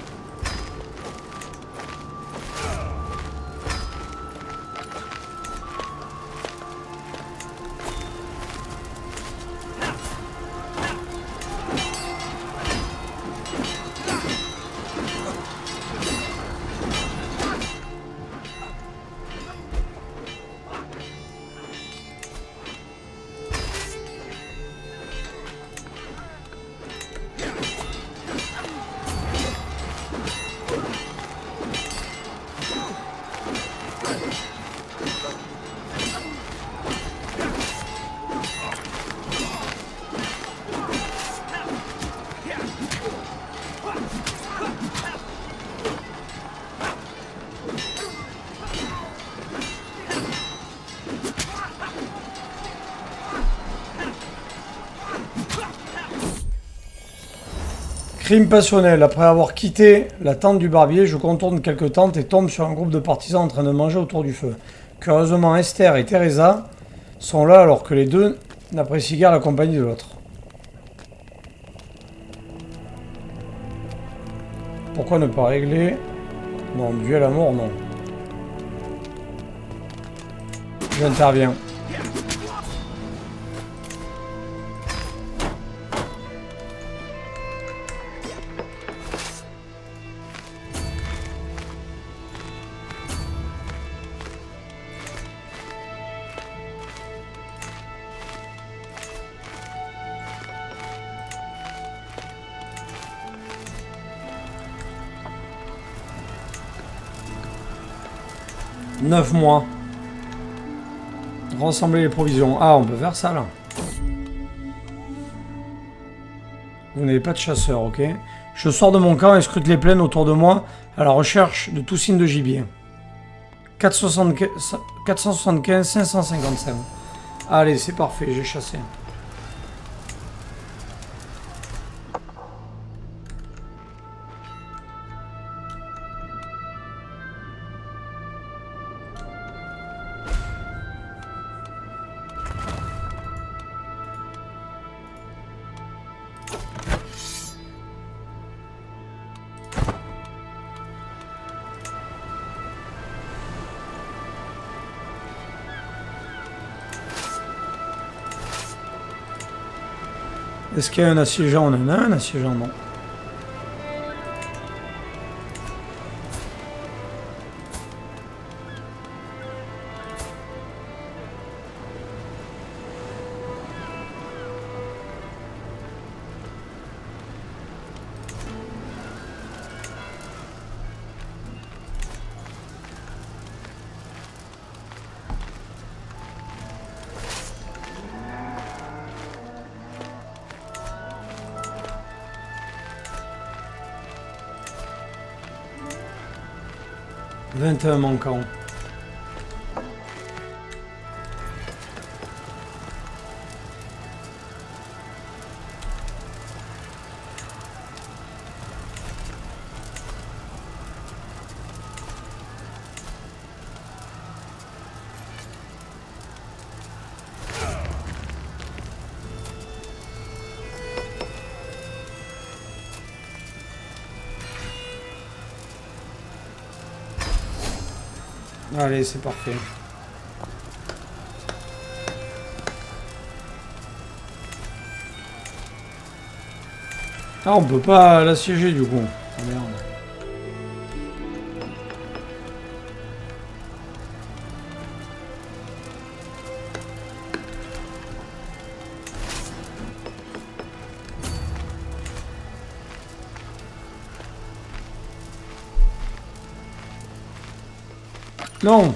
Crime passionnel. Après avoir quitté la tente du barbier, je contourne quelques tentes et tombe sur un groupe de partisans en train de manger autour du feu. Curieusement, Esther et Teresa sont là alors que les deux n'apprécient guère la compagnie de l'autre. Pourquoi ne pas régler? Non, duel à mort, non. J'interviens. « 9 mois. Rassembler les provisions. Ah, on peut faire ça, là. Vous n'avez pas de chasseur, ok. Je sors de mon camp et scrute les plaines autour de moi à la recherche de tout signe de gibier. 475, 555. Allez, c'est parfait, j'ai chassé. Est-ce qu'il y a un assiégeant? On en a un assiégeant, non. « 21 manquants. » Allez, c'est parfait. Ah, on peut pas l'assiéger du coup. Ah, merde. Non.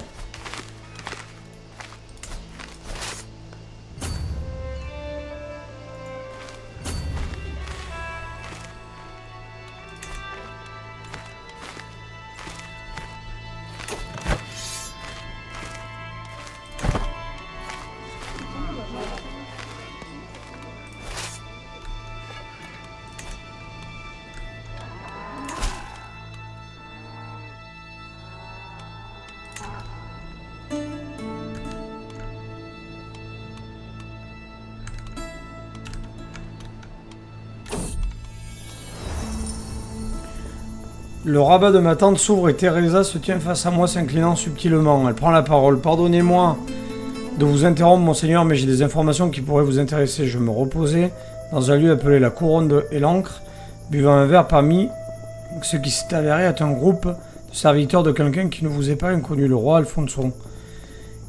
Le rabat de ma tante s'ouvre et Teresa se tient face à moi s'inclinant subtilement. Elle prend la parole. Pardonnez-moi de vous interrompre, monseigneur, mais j'ai des informations qui pourraient vous intéresser. Je me reposais dans un lieu appelé la Couronne et l'Ancre, buvant un verre parmi ce qui s'est avéré être un groupe de serviteurs de quelqu'un qui ne vous est pas inconnu, le roi Alfonso.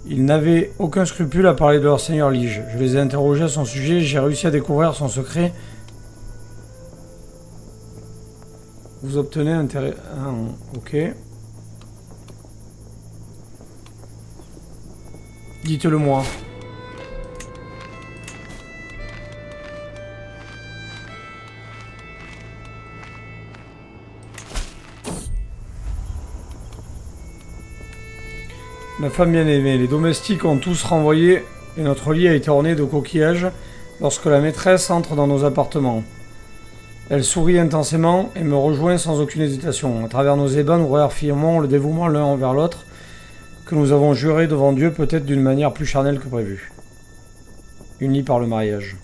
Ils n'avaient aucun scrupule à parler de leur seigneur Lige. Je les ai interrogés à son sujet, j'ai réussi à découvrir son secret. Vous obtenez intérêt... Ah, ok. Dites-le moi. Ma femme bien-aimée, les domestiques ont tous renvoyé et notre lit a été orné de coquillages lorsque la maîtresse entre dans nos appartements. Elle sourit intensément et me rejoint sans aucune hésitation. À travers nos ébats, nous réaffirmons le dévouement l'un envers l'autre que nous avons juré devant Dieu, peut-être d'une manière plus charnelle que prévu. Unis par le mariage.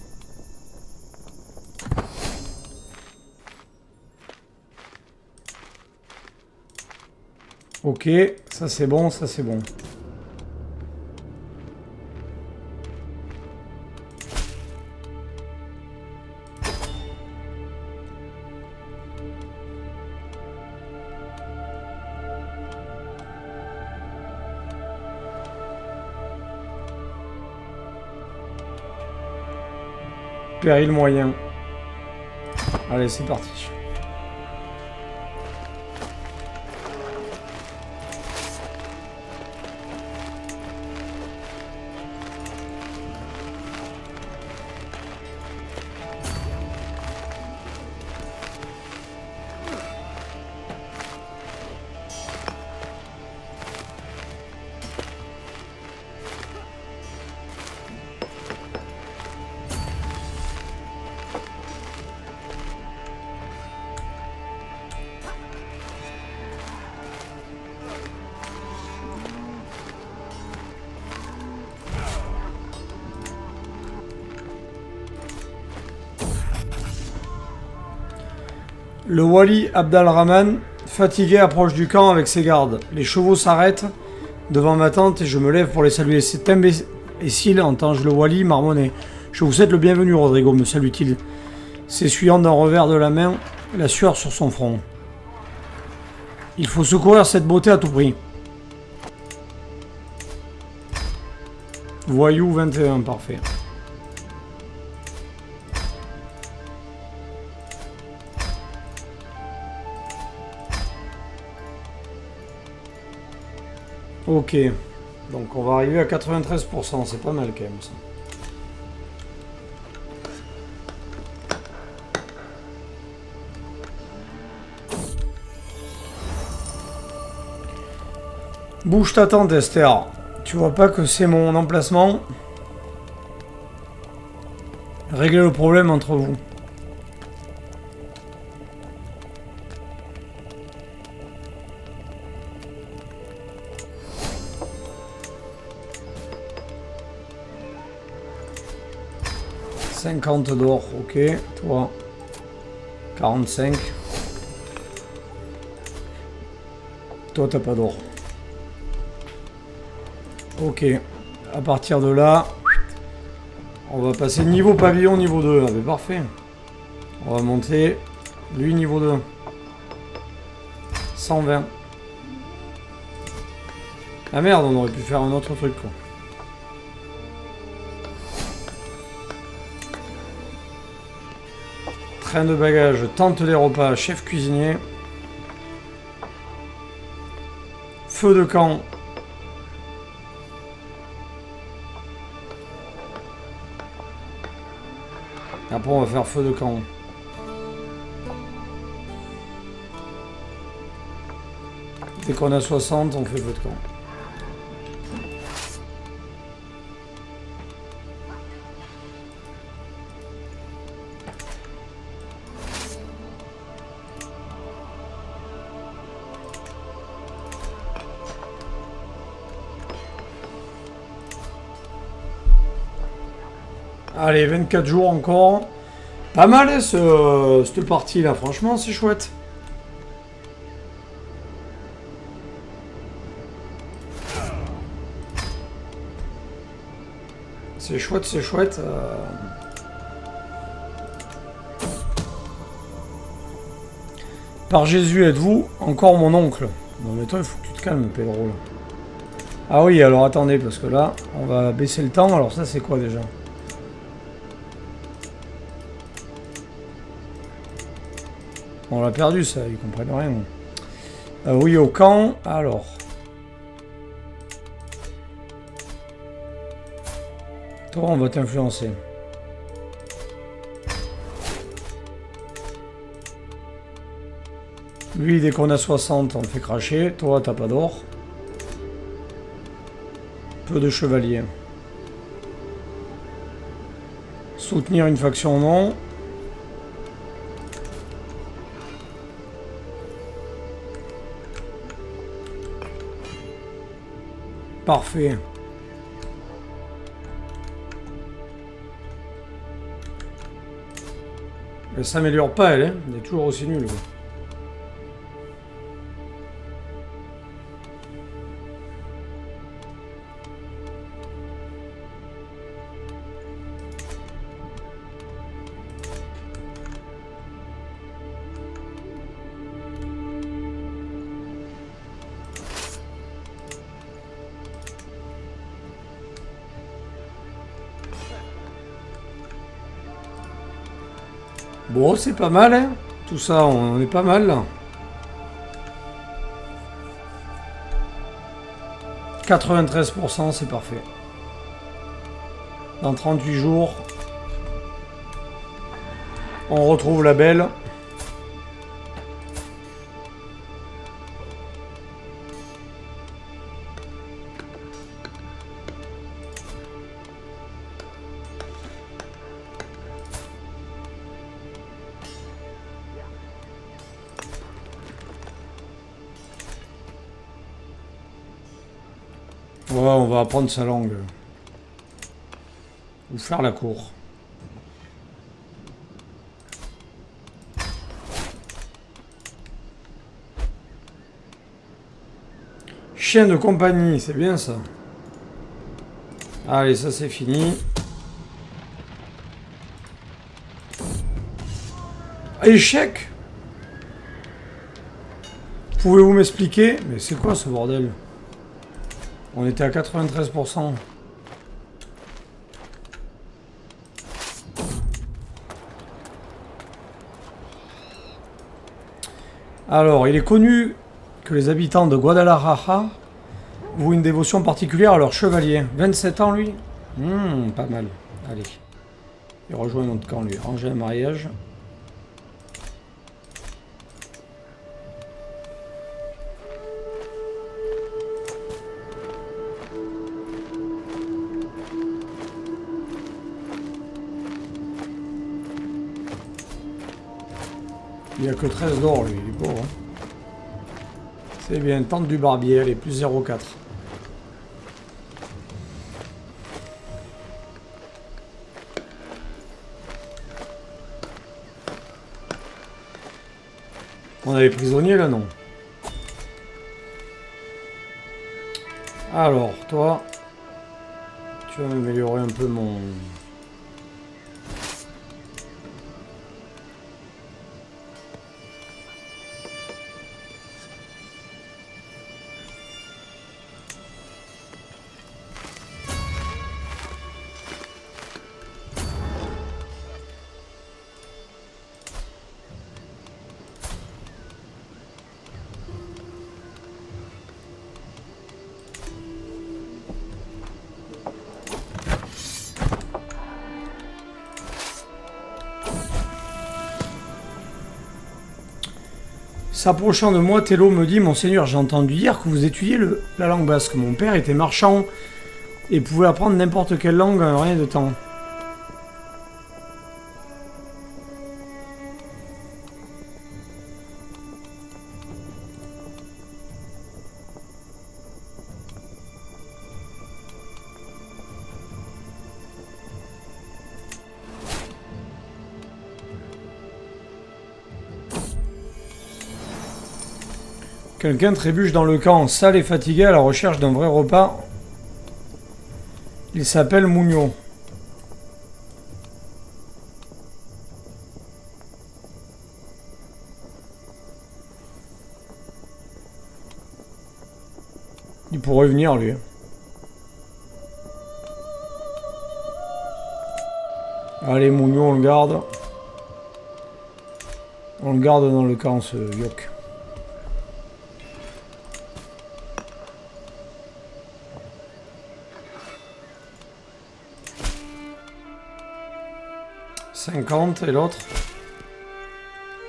Ok, ça c'est bon, ça c'est bon. Péril moyen. Allez, c'est parti. Le Wali Abdalrahman, fatigué, approche du camp avec ses gardes. Les chevaux s'arrêtent devant ma tente et je me lève pour les saluer. C'est imbécile, entends-je le Wali marmonner. Je vous souhaite le bienvenu, Rodrigo, me salue-t-il, s'essuyant d'un revers de la main la sueur sur son front. Il faut secourir cette beauté à tout prix. Voyou 21, parfait. Ok, donc on va arriver à 93%, c'est pas mal quand même ça. Bouge ta tente, Esther. Tu vois pas que c'est mon emplacement? Réglez le problème entre vous. « 50 d'or, ok. Toi, 45. Toi, t'as pas d'or. Ok. À partir de là, on va passer niveau pavillon, niveau 2. Ah, mais parfait. On va monter. Lui, niveau 2. 120. Ah merde, on aurait pu faire un autre truc, quoi. Train de bagages, tente des repas, chef cuisinier. Feu de camp. Après, on va faire feu de camp. Dès qu'on a 60, on fait feu de camp. Allez, 24 jours encore. Pas mal, hein, cette partie-là. Franchement, c'est chouette. C'est chouette, c'est chouette. Par Jésus, êtes-vous encore mon oncle? Non mais toi, il faut que tu te calmes, Pedro. Là. Ah oui, alors attendez, parce que là, on va baisser le temps. Alors ça, c'est quoi déjà? On l'a perdu, ça, ils comprennent rien. Oui, au camp, alors... Toi, on va t'influencer. Lui, dès qu'on a 60, on le fait cracher. Toi, t'as pas d'or. Peu de chevaliers. Soutenir une faction, non. Parfait. Elle s'améliore pas, elle, hein. Elle est toujours aussi nulle. Quoi. Bon, c'est pas mal, hein. Tout ça, on est pas mal, là. 93%, c'est parfait. Dans 38 jours, on retrouve la belle. Ouais, on va apprendre sa langue. Ou faire la cour. Chien de compagnie, c'est bien ça. Allez, ça c'est fini. Échec. Pouvez-vous m'expliquer? Mais c'est quoi ce bordel? On était à 93%. Alors, il est connu que les habitants de Guadalajara vouent une dévotion particulière à leur chevalier. 27 ans, lui? Pas mal. Allez. Il rejoint notre camp, lui. Ranger un mariage. Il n'y a que 13 d'or, lui, il est pauvre. Hein. C'est bien, tente du barbier, elle est plus 0,4. On a les prisonniers, là, non? Alors, toi, Tu vas m'améliorer un peu mon... S'approchant de moi, Tello me dit « Monseigneur, j'ai entendu dire que vous étudiez la langue basque. Mon père était marchand et pouvait apprendre n'importe quelle langue en rien de temps. » Quelqu'un trébuche dans le camp, sale et fatigué à la recherche d'un vrai repas. Il s'appelle Mougno. Il pourrait venir, lui. Allez, Mougno, on le garde. On le garde dans le camp, ce yoke. Et l'autre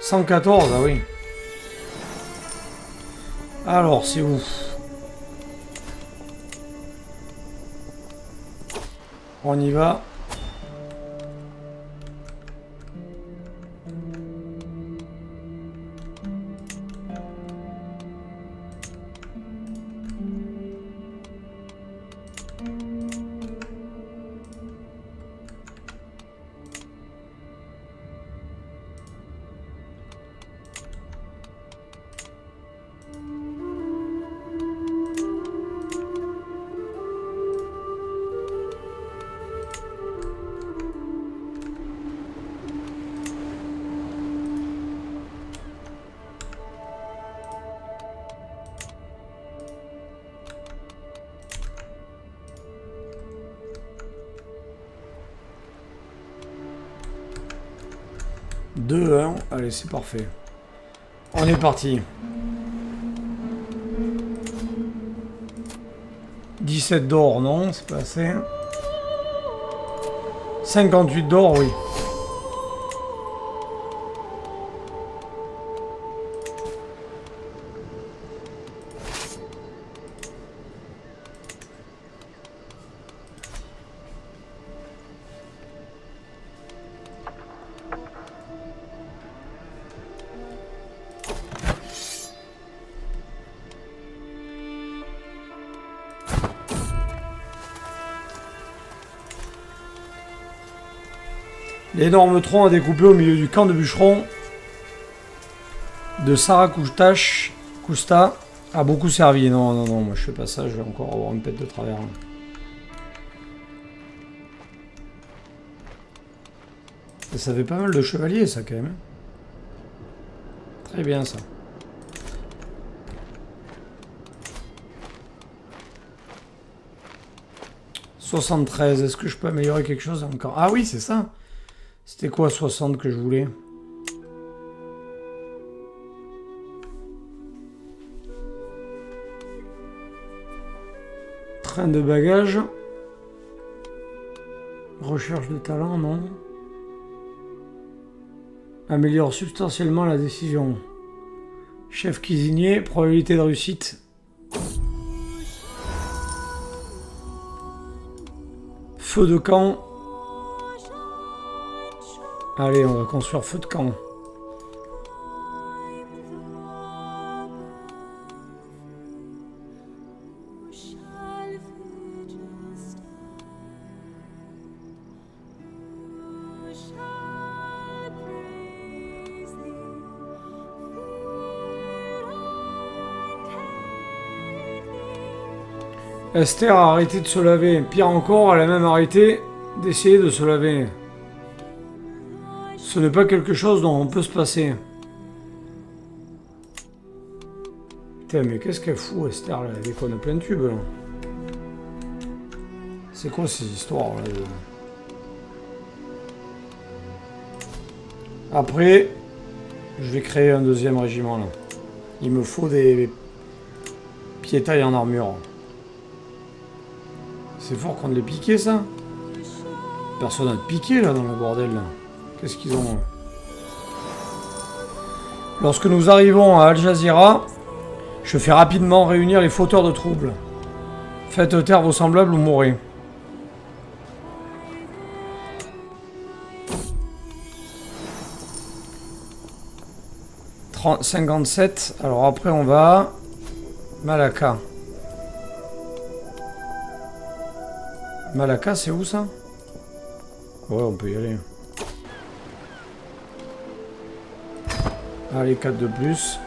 114, ah oui. Alors, c'est où? On y va. Deux, hein. Allez, c'est parfait. On est parti. 17 d'or, non, c'est pas assez. 58 d'or, oui. L'énorme tronc à découper au milieu du camp de bûcherons de Sarah Kusta a beaucoup servi. Non, non, non, moi je fais pas ça, je vais encore avoir une pète de travers. Et ça fait pas mal de chevaliers, ça, quand même. Très bien, ça. « 73, est-ce que je peux améliorer quelque chose encore? Ah oui, c'est ça. C'était quoi 60 que je voulais? Train de bagages. Recherche de talent, non. Améliore substantiellement la décision. Chef cuisinier, probabilité de réussite. Feu de camp. Allez, on va construire feu de camp. Esther a arrêté de se laver. Pire encore, elle a même arrêté d'essayer de se laver. Ce n'est pas quelque chose dont on peut se passer. Putain, mais qu'est-ce qu'elle fout, Esther, là? Elle déconne plein de tubes, là. C'est quoi ces histoires, là? Après, je vais créer un deuxième régiment, là. Il me faut des piétailles en armure. C'est fort qu'on les piqué, ça? Personne n'a de piqué, là, dans le bordel, là. Qu'est-ce qu'ils ont? Lorsque nous arrivons à Al Jazeera, je fais rapidement réunir les fauteurs de troubles. Faites taire vos semblables ou mourrez. « 57. Alors après, on va... Malacca. Malacca, c'est où, ça? Ouais, on peut y aller. Allez, 4 de plus.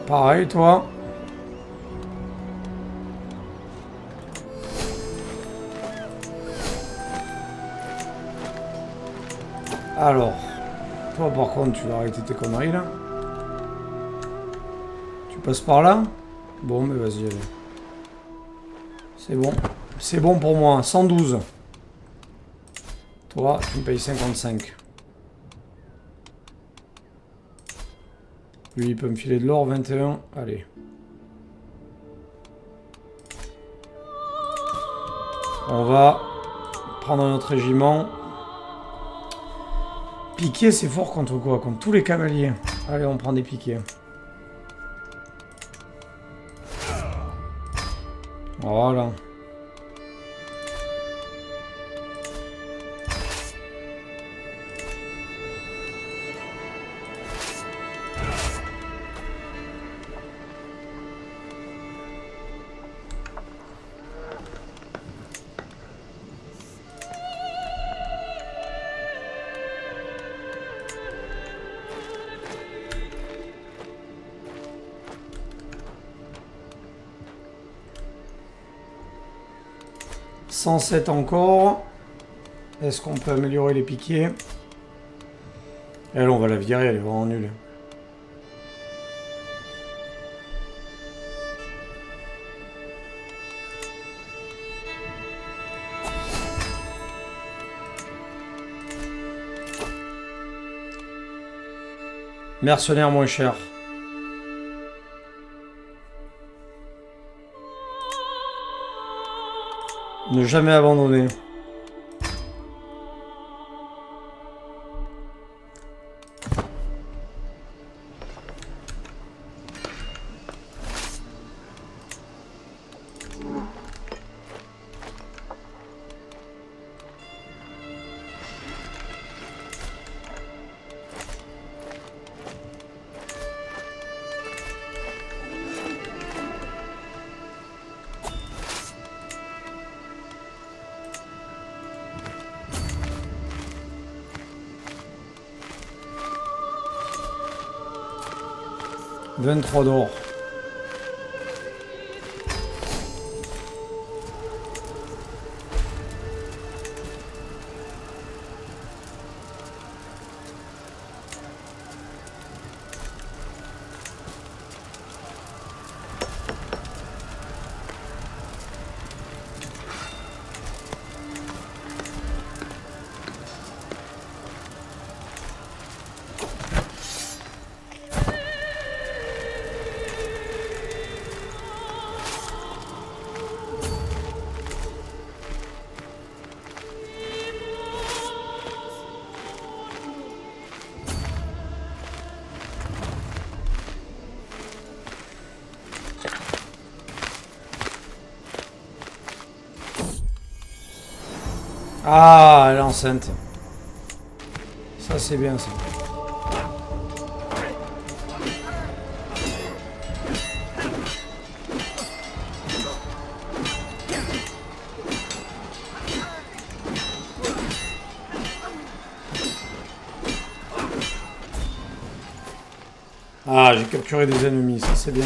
Pareil, toi. Alors, toi par contre, tu vas arrêter tes conneries là. Tu passes par là? Bon, mais vas-y, allez. C'est bon. C'est bon pour moi. 112. Toi, tu me payes 55. Lui, il peut me filer de l'or, 21. Allez. On va prendre notre régiment. Piqué, c'est fort contre quoi? Contre tous les cavaliers. Allez, on prend des piquets. Voilà. « 107 encore. Est-ce qu'on peut améliorer les piquets? Elle, on va la virer, elle est vraiment nulle. Mercenaire moins cher. Ne jamais abandonner. « 23 d'or. » Ah, elle est enceinte. Ça, c'est bien, ça. Ah, j'ai capturé des ennemis, ça c'est bien.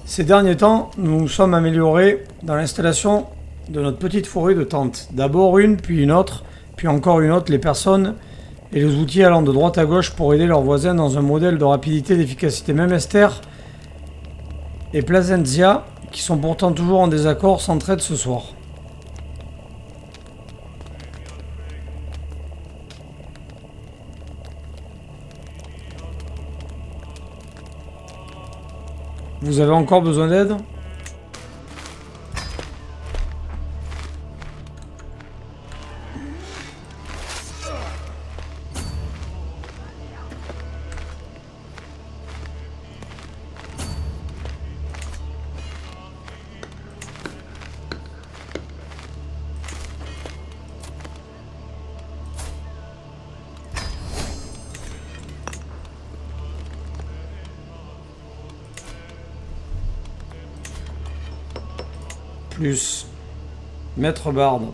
Ces derniers temps, nous nous sommes améliorés dans l'installation de notre petite forêt de tentes. D'abord une, puis une autre, puis encore une autre. Les personnes et les outils allant de droite à gauche pour aider leurs voisins dans un modèle de rapidité et d'efficacité. Même Esther et Placentia, qui sont pourtant toujours en désaccord, s'entraident ce soir. Vous avez encore besoin d'aide ? Plus Maître Barde.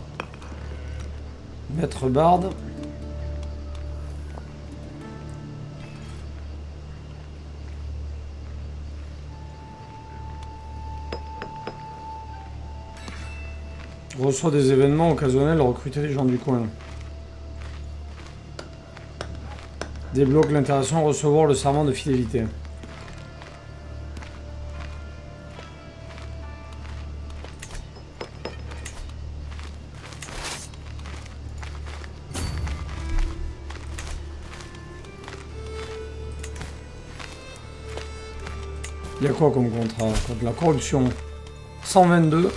Maître Barde. Reçoit des événements occasionnels, recruter les gens du coin. Débloque l'interaction, recevoir le serment de fidélité. Il y a quoi comme contrat? Contre la corruption. 122.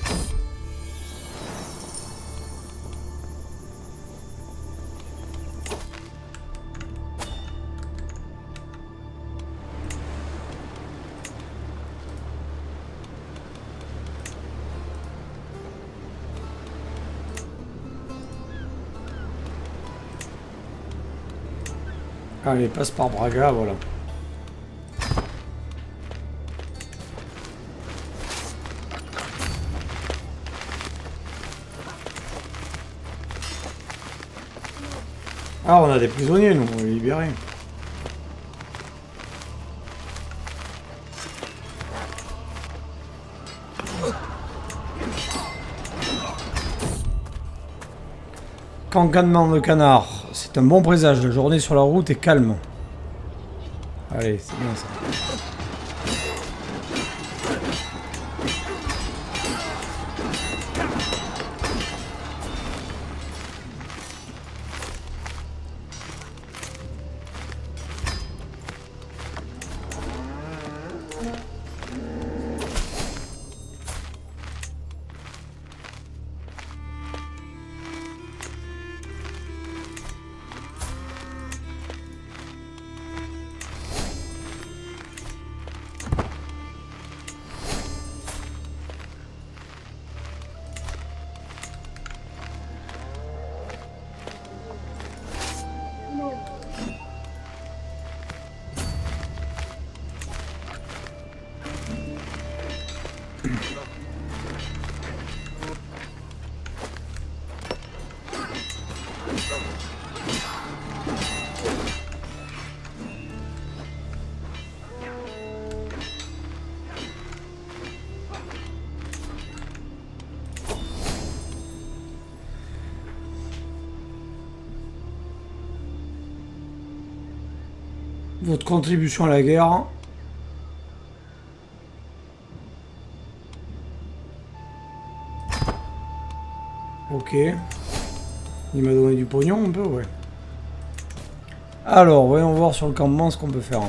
Allez, passe par Braga, voilà. Ah, on a des prisonniers, nous, on les libérer. Cancanement de canard. C'est un bon présage, la journée sur la route est calme. Allez, c'est bien ça. Votre contribution à la guerre. Ok. Il m'a donné du pognon un peu, ouais. Alors, voyons voir sur le campement ce qu'on peut faire.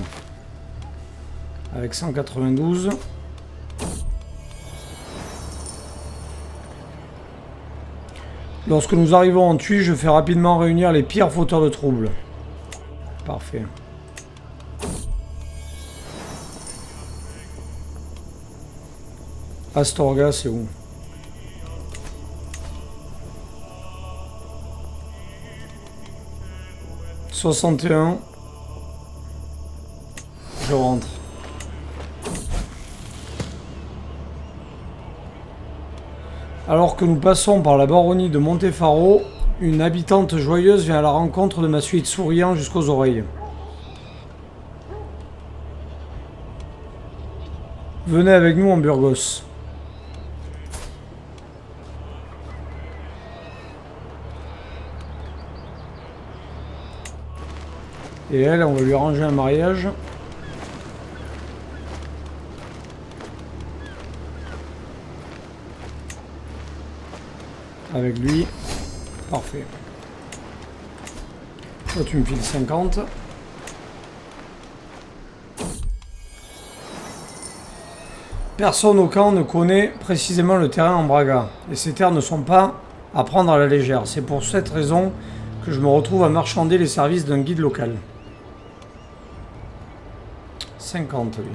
Avec 192. Lorsque nous arrivons en Tuy, je fais rapidement réunir les pires fauteurs de troubles. Parfait. Astorga, c'est où? « 61. Je rentre. Alors que nous passons par la baronnie de Montefaro, Une habitante joyeuse vient à la rencontre de ma suite souriant jusqu'aux oreilles. Venez avec nous en Burgos. Et elle, on va lui arranger un mariage. Avec lui. Parfait. Toi, tu me files 50. Personne au camp ne connaît précisément le terrain en Braga. Et ces terres ne sont pas à prendre à la légère. C'est pour cette raison que je me retrouve à marchander les services d'un guide local. 50, lui.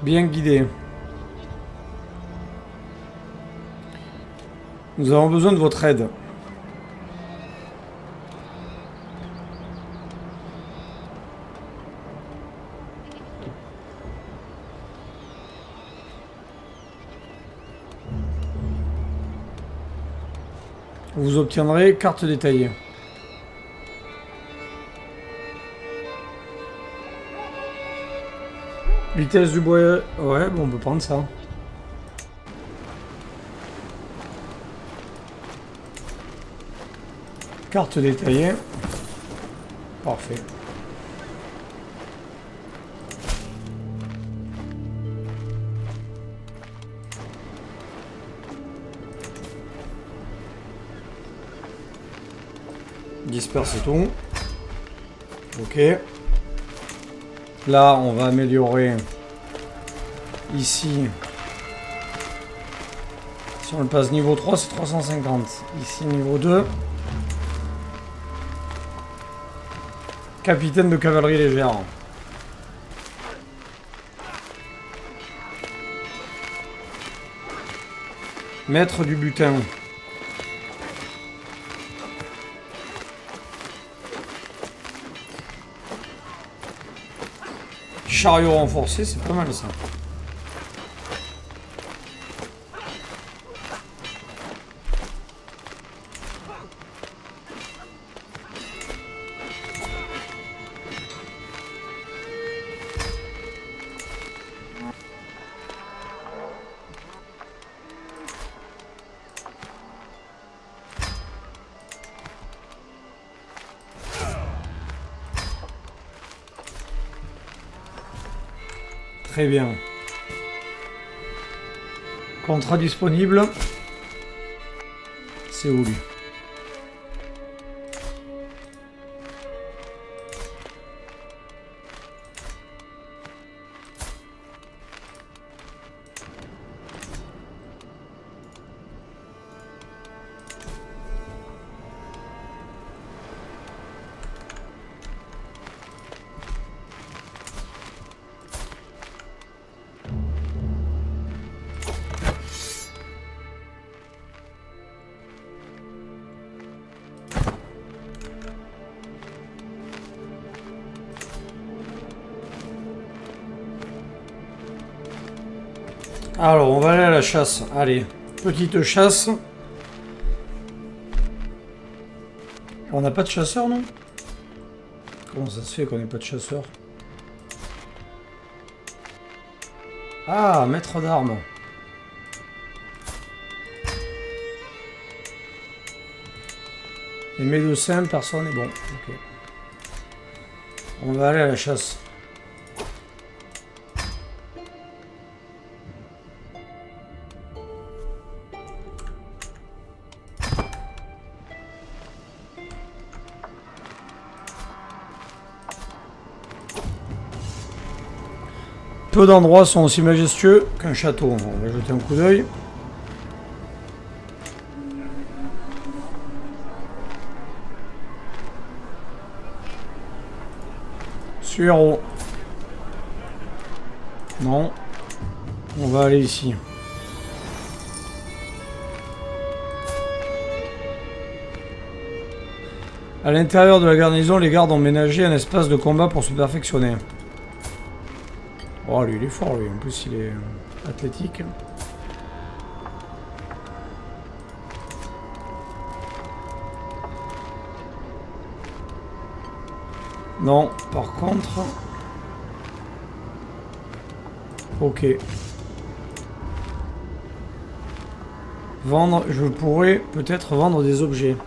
Bien guidé. Nous avons besoin de votre aide. Vous obtiendrez carte détaillée. Vitesse du bois... Ouais, bon, on peut prendre ça. Carte détaillée. Parfait. Disperse tout. Ok. Là, on va améliorer ici. Si on le passe niveau 3, c'est 350. Ici, niveau 2. Capitaine de cavalerie légère. Maître du butin. Chariot renforcé, c'est pas mal ça. Très bien. Contrat disponible. C'est où lui? Alors, on va aller à la chasse. Allez, petite chasse. On n'a pas de chasseur, non? Comment ça se fait qu'on n'ait pas de chasseur? Ah, maître d'armes. Les médecins, personne est bon. Ok. On va aller à la chasse. Peu d'endroits sont aussi majestueux qu'un château. On va jeter un coup d'œil. Suero. Non. On va aller ici. À l'intérieur de la garnison, les gardes ont ménagé un espace de combat pour se perfectionner. Oh, lui, il est fort, lui. En plus, il est athlétique. Non, par contre... Ok. Vendre, je pourrais peut-être vendre des objets.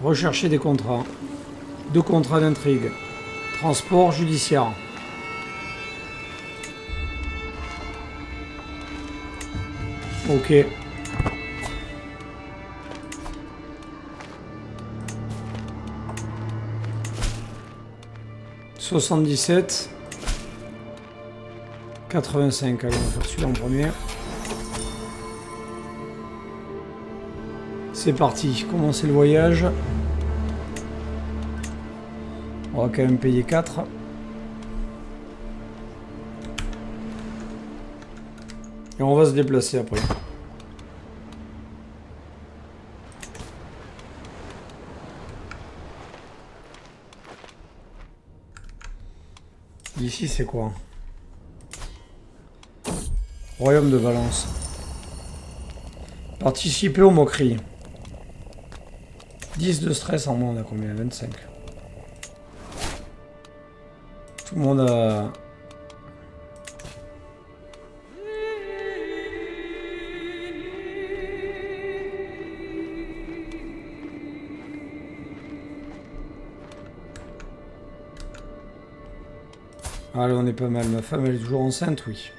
Rechercher des contrats. 2 contrats d'intrigue. Transport judiciaire. Ok. « 77. 85. Allez, on va faire celui-là en premier. C'est parti. Commencer le voyage. On va quand même payer 4. Et on va se déplacer après. Ici, c'est quoi? Royaume de Valence. Participer aux moqueries. 10 de stress en moins, on a combien? 25. Tout le monde a... Allez, on est pas mal. Ma femme, elle est toujours enceinte, oui.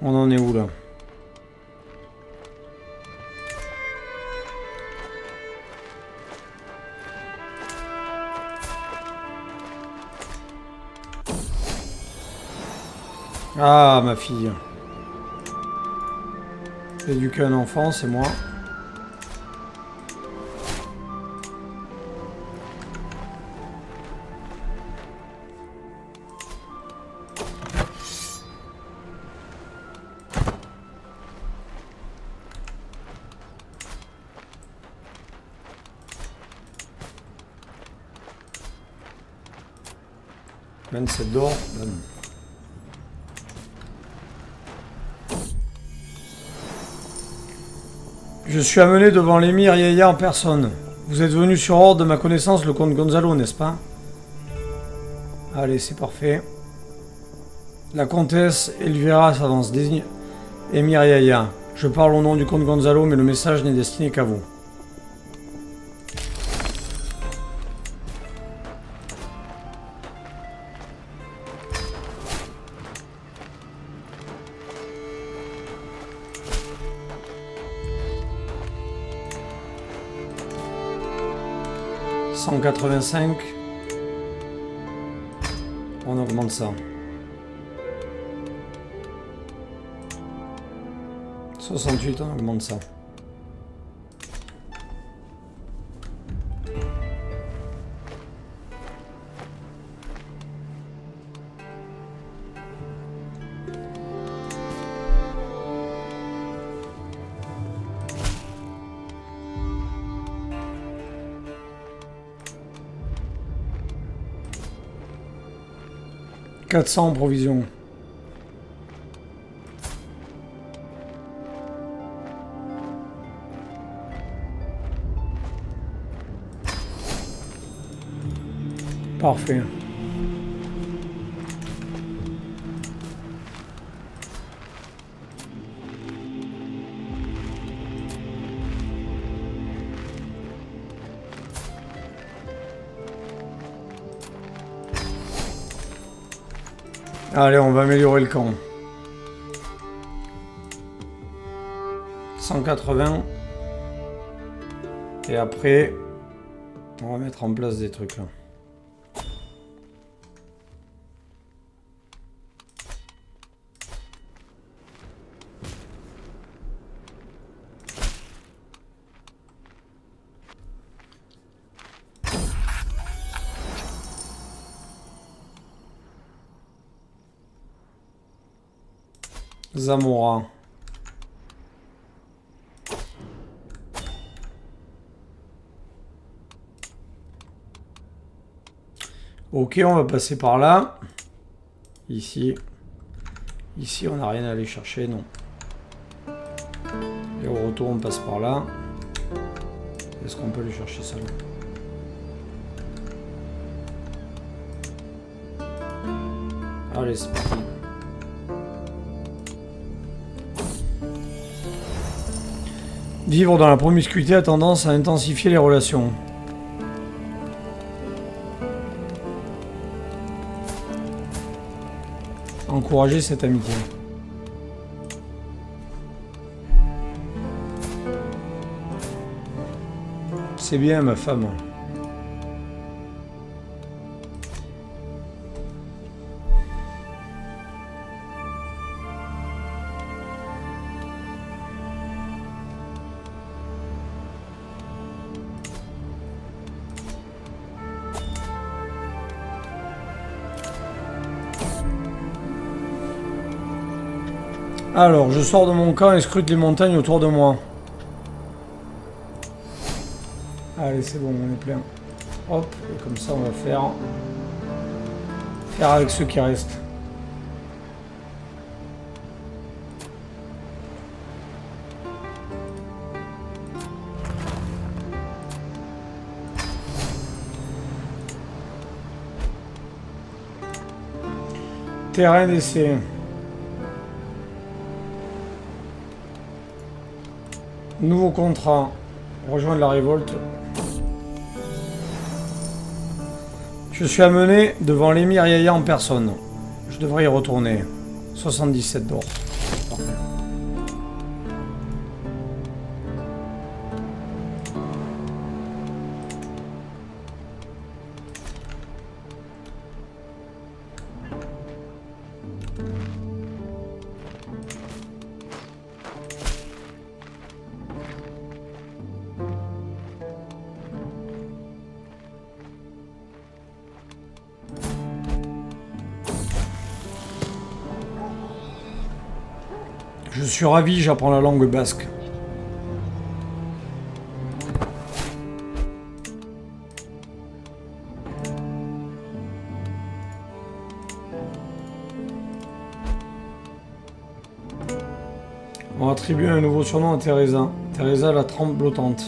On en est où, là? Ah, ma fille. Éduquer un enfant, c'est moi. Cette d'or. Je suis amené devant l'émir Yaya en personne. Vous êtes venu sur ordre de ma connaissance, le comte Gonzalo, n'est-ce pas? Allez, c'est parfait. La comtesse Elvira s'avance. Désigne émir Yaya. Je parle au nom du comte Gonzalo, mais le message n'est destiné qu'à vous. « 185. On augmente ça. 68, on augmente ça. « 400 en provision. » Parfait. Allez, on va améliorer le camp. 180. Et après, on va mettre en place des trucs là. Zamora. Ok, on va passer par là. Ici. Ici, on n'a rien à aller chercher, non. Et au retour, on passe par là. Est-ce qu'on peut aller chercher ça là? Allez, c'est parti. Vivre dans la promiscuité a tendance à intensifier les relations. Encourager cette amitié. C'est bien, ma femme. Alors, je sors de mon camp et scrute les montagnes autour de moi. Allez, c'est bon, on est plein. Hop, et comme ça, on va faire avec ceux qui restent. Terrain d'essai. Nouveau contrat. Rejoindre la révolte. Je suis amené devant l'émir Yaya en personne. Je devrais y retourner. 77 d'or. Parfait. Je suis ravi, j'apprends la langue basque. On attribue un nouveau surnom à Teresa. Teresa la tremblotante.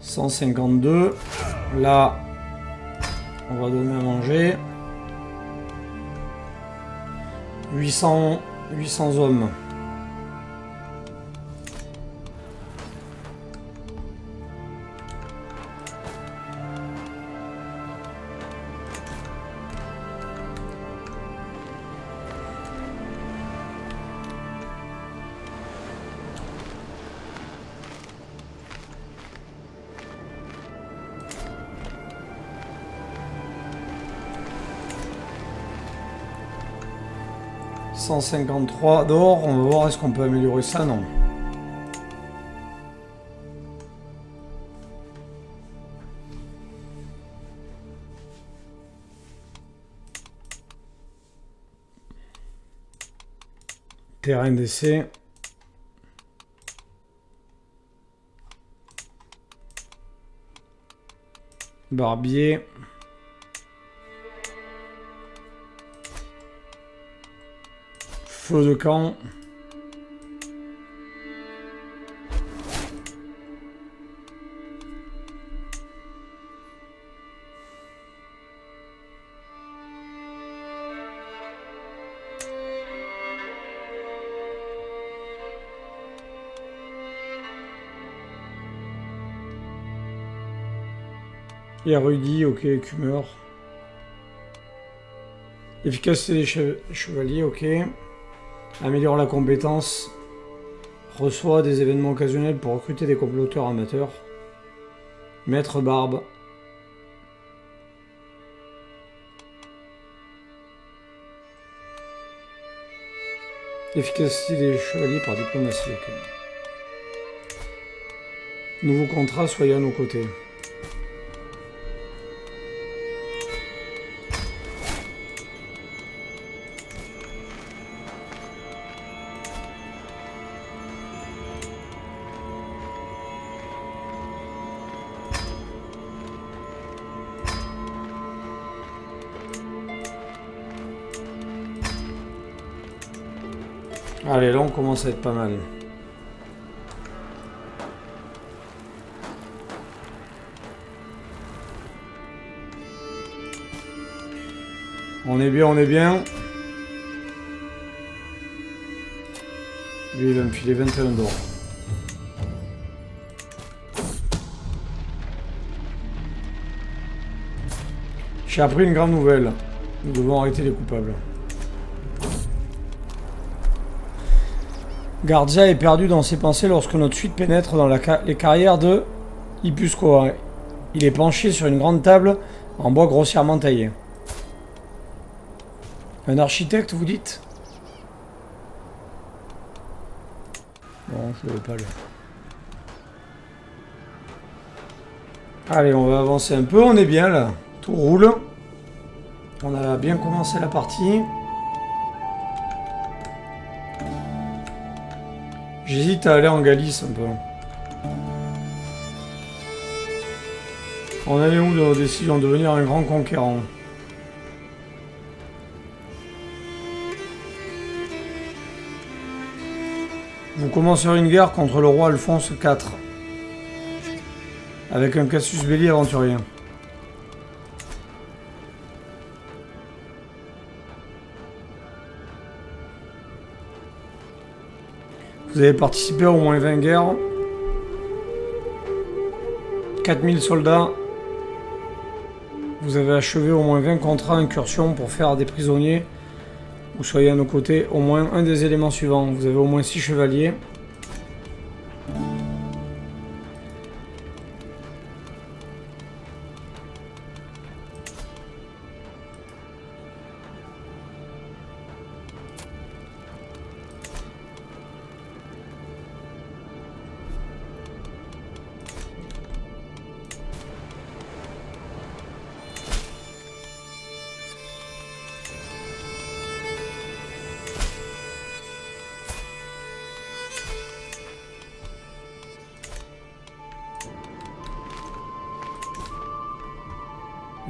« 152. Là, on va donner à manger. 800 hommes. « 153 d'or, on va voir est-ce qu'on peut améliorer ça, non. Terrain d'essai. Barbier. Feu de camp. Érudit, ok, écumeur. Efficacité des chevaliers, ok. Améliore la compétence. Reçoit des événements occasionnels pour recruter des comploteurs amateurs. Maître Barbe. Efficacité des chevaliers par diplomatie. Okay. Nouveau contrat, soyez à nos côtés. Allez, là on commence à être pas mal. On est bien, on est bien. Lui, il va me filer 21 d'or. J'ai appris une grande nouvelle. Nous devons arrêter les coupables. Gardia est perdu dans ses pensées lorsque notre suite pénètre dans les carrières de Ipuscoa. Il est penché sur une grande table en bois grossièrement taillé. Un architecte, vous dites? Non, je ne veux pas le... Allez, on va avancer un peu, on est bien là. Tout roule. On a bien commencé la partie. J'hésite à aller en Galice un peu. On en est où de nos décisions de devenir un grand conquérant? Vous commencerez une guerre contre le roi Alphonse IV. Avec un Cassius Belli aventurien. Vous avez participé à au moins 20 guerres. 4000 soldats. Vous avez achevé au moins 20 contrats incursions pour faire des prisonniers. Vous soyez à nos côtés. Au moins un des éléments suivants. Vous avez au moins 6 chevaliers.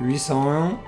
« 801.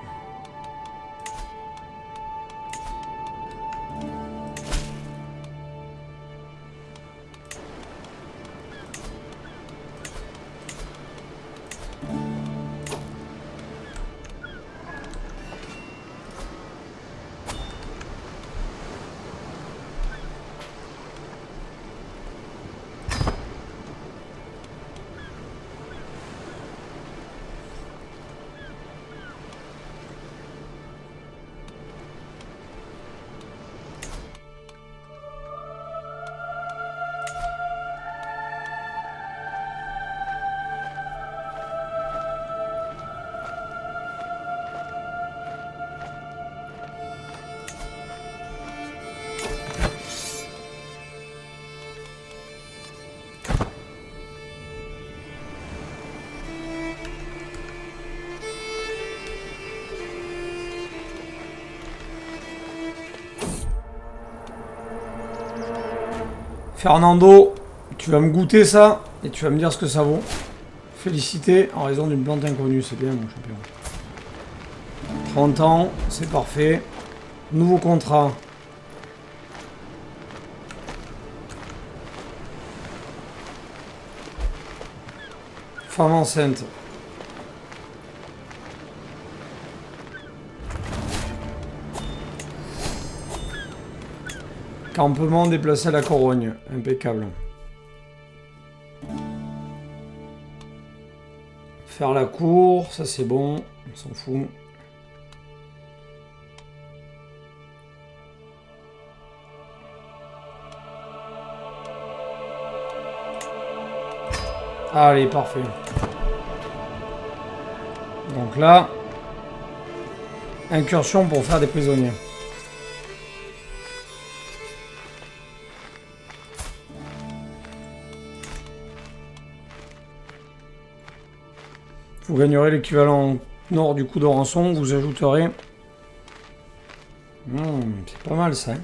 Fernando, tu vas me goûter ça et tu vas me dire ce que ça vaut. Félicité en raison d'une plante inconnue, c'est bien mon champion. 30 ans, c'est parfait. Nouveau contrat. Femme enceinte. Campement déplacé à la Corogne. Impeccable. Faire la cour, ça c'est bon. On s'en fout. Allez, parfait. Donc là, incursion pour faire des prisonniers. Vous gagnerez l'équivalent nord du coup de rançon, vous ajouterez... c'est pas mal ça. Hein.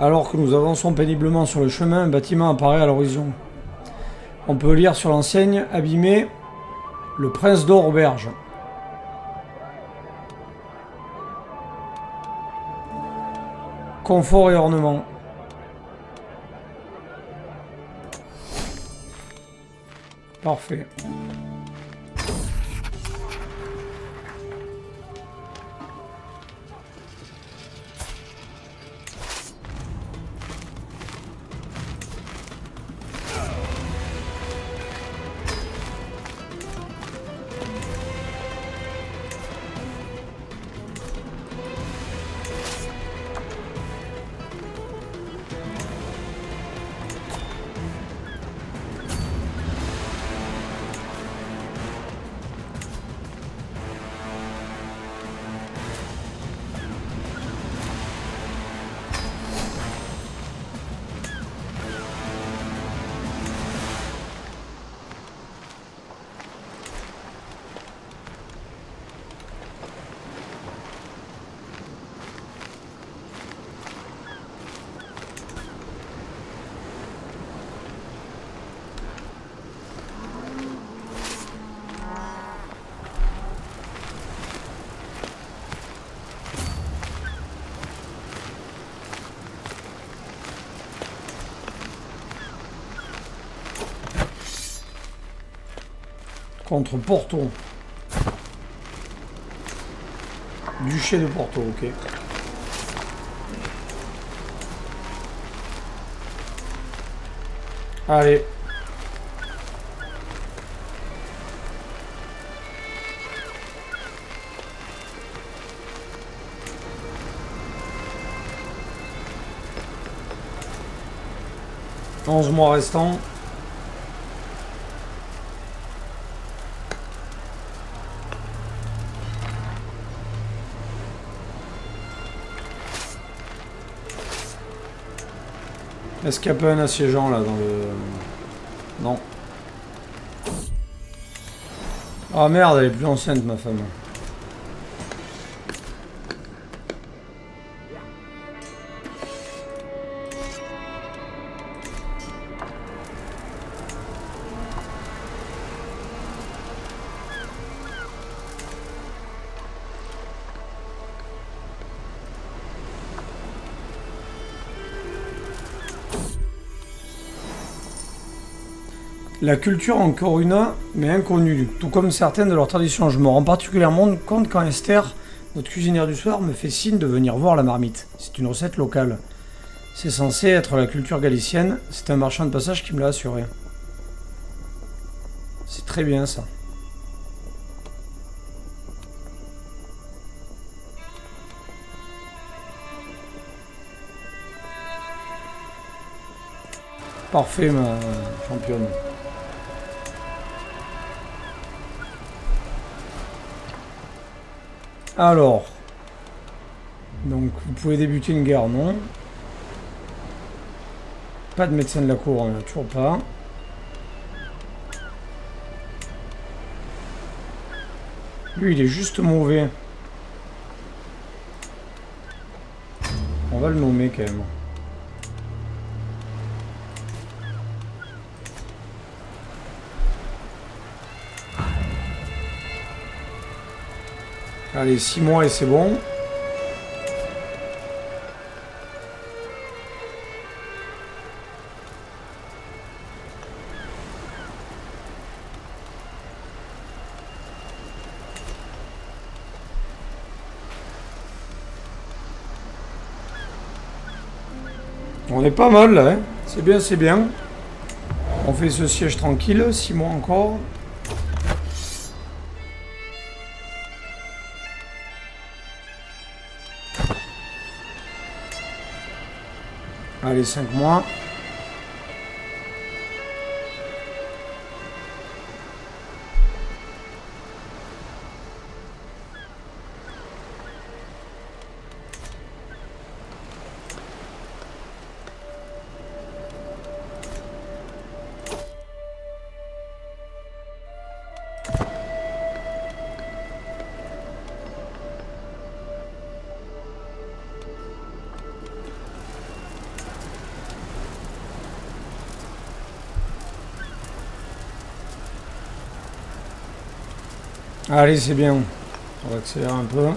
Alors que nous avançons péniblement sur le chemin, un bâtiment apparaît à l'horizon. On peut lire sur l'enseigne abîmée le prince d'or auberge. Confort et ornement. Parfait. Contre Porto. Duché de Porto, ok. Allez. « 11 mois restants. » Est-ce qu'il y a pas un assiégeant là dans le... Non. Ah merde, elle est plus enceinte ma femme. La culture encore une, mais inconnue, tout comme certaines de leurs traditions. Je me rends particulièrement compte quand Esther, notre cuisinière du soir, me fait signe de venir voir la marmite. C'est une recette locale. C'est censé être la culture galicienne, c'est un marchand de passage qui me l'a assuré. C'est très bien ça. Parfait ma championne. Alors, donc vous pouvez débuter une guerre, non? Pas de médecin de la cour, on n'a toujours pas. Lui, il est juste mauvais. On va le nommer quand même. Allez, 6 mois et c'est bon. On est pas mal là, hein. C'est bien, c'est bien. On fait ce siège tranquille, 6 mois encore. Allez, 5 mois. Allez, c'est bien. On va accélérer un peu.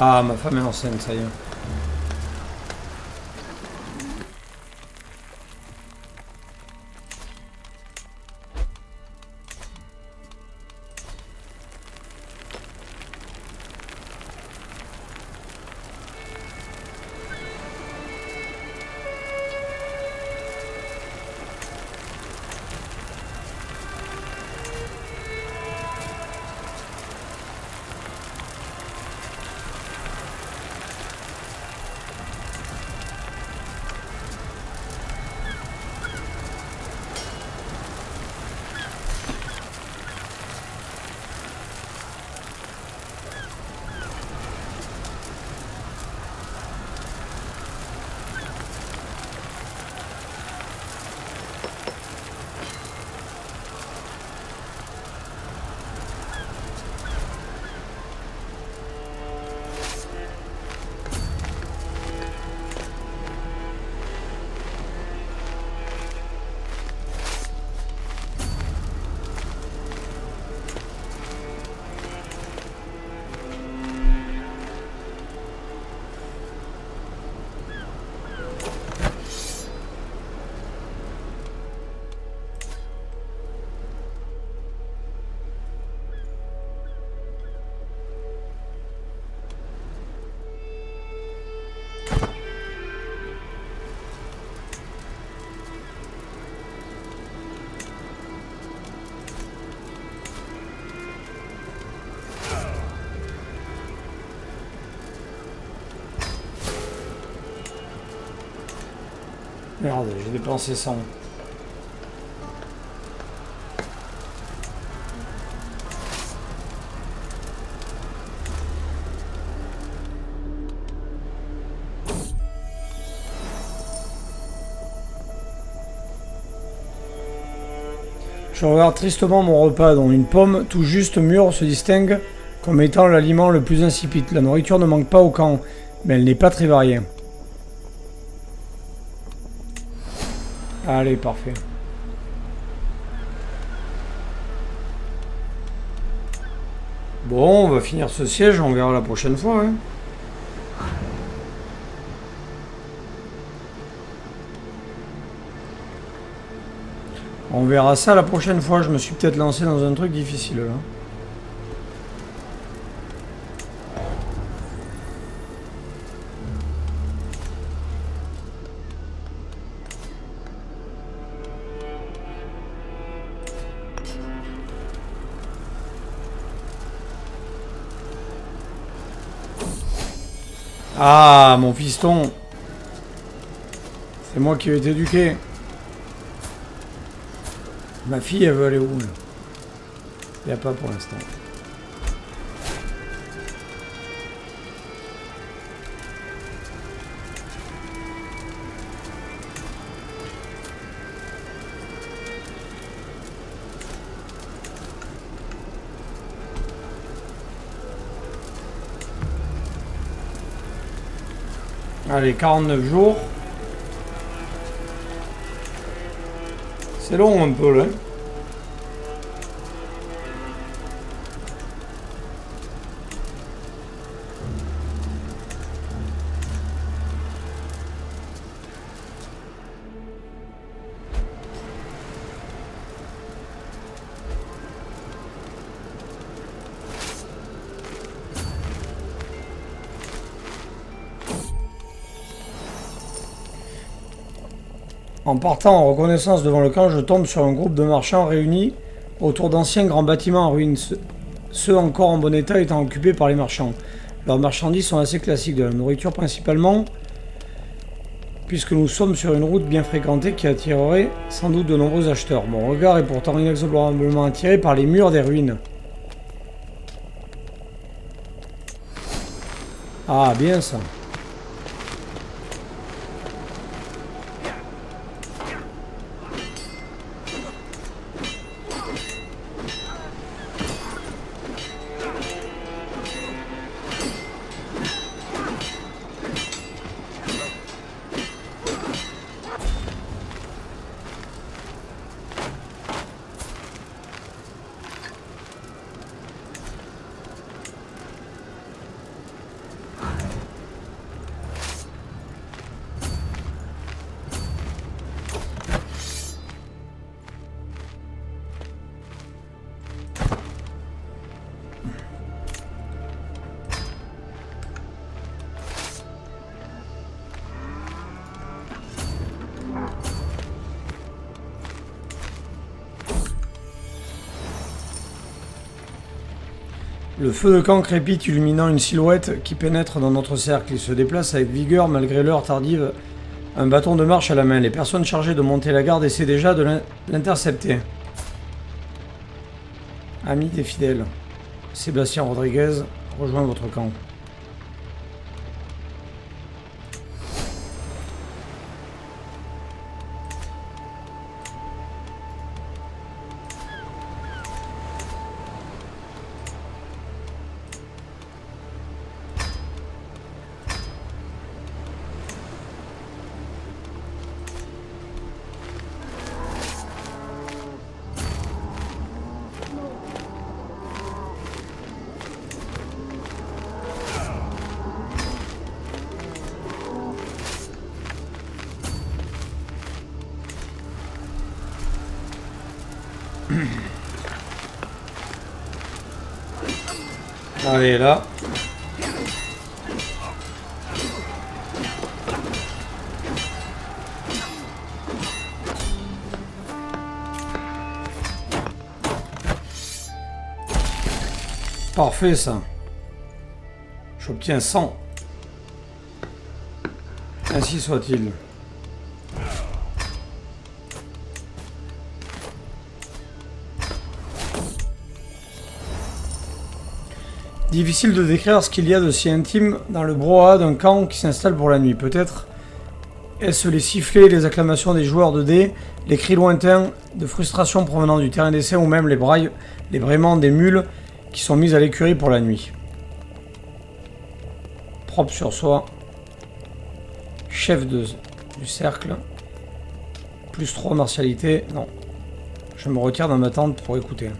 Ah, ma femme est enceinte, ça y est. Merde, j'ai dépensé 100. Je regarde tristement mon repas dont une pomme tout juste mûre se distingue comme étant l'aliment le plus insipide. La nourriture ne manque pas au camp, mais elle n'est pas très variée. Allez, parfait. Bon, on va finir ce siège, on verra la prochaine fois. Hein. On verra ça la prochaine fois. Je me suis peut-être lancé dans un truc difficile là. Ah, mon fiston. C'est moi qui vais t'éduquer. Ma fille, elle veut aller où là? Il n'y a pas pour l'instant. Allez, 49 jours. C'est long un peu là. En partant en reconnaissance devant le camp, je tombe sur un groupe de marchands réunis autour d'anciens grands bâtiments en ruine, ceux encore en bon état étant occupés par les marchands. Leurs marchandises sont assez classiques, de la nourriture principalement, puisque nous sommes sur une route bien fréquentée qui attirerait sans doute de nombreux acheteurs. Mon regard est pourtant inexorablement attiré par les murs des ruines. Ah, bien ça. Le feu de camp crépite, illuminant une silhouette qui pénètre dans notre cercle. Il se déplace avec vigueur malgré l'heure tardive, un bâton de marche à la main. Les personnes chargées de monter la garde essaient déjà de l'intercepter. Ami des fidèles, Sébastien Rodriguez, rejoint votre camp. Allez, là. Parfait, ça. J'obtiens 100. Ainsi soit-il. Difficile de décrire ce qu'il y a de si intime dans le brouhaha d'un camp qui s'installe pour la nuit. Peut-être est-ce les sifflets, les acclamations des joueurs de dés, les cris lointains de frustration provenant du terrain d'essai ou même les braiements des mules qui sont mises à l'écurie pour la nuit. Propre sur soi. Chef du cercle. Plus 3 martialité. Non. Je me retire dans ma tente pour écouter.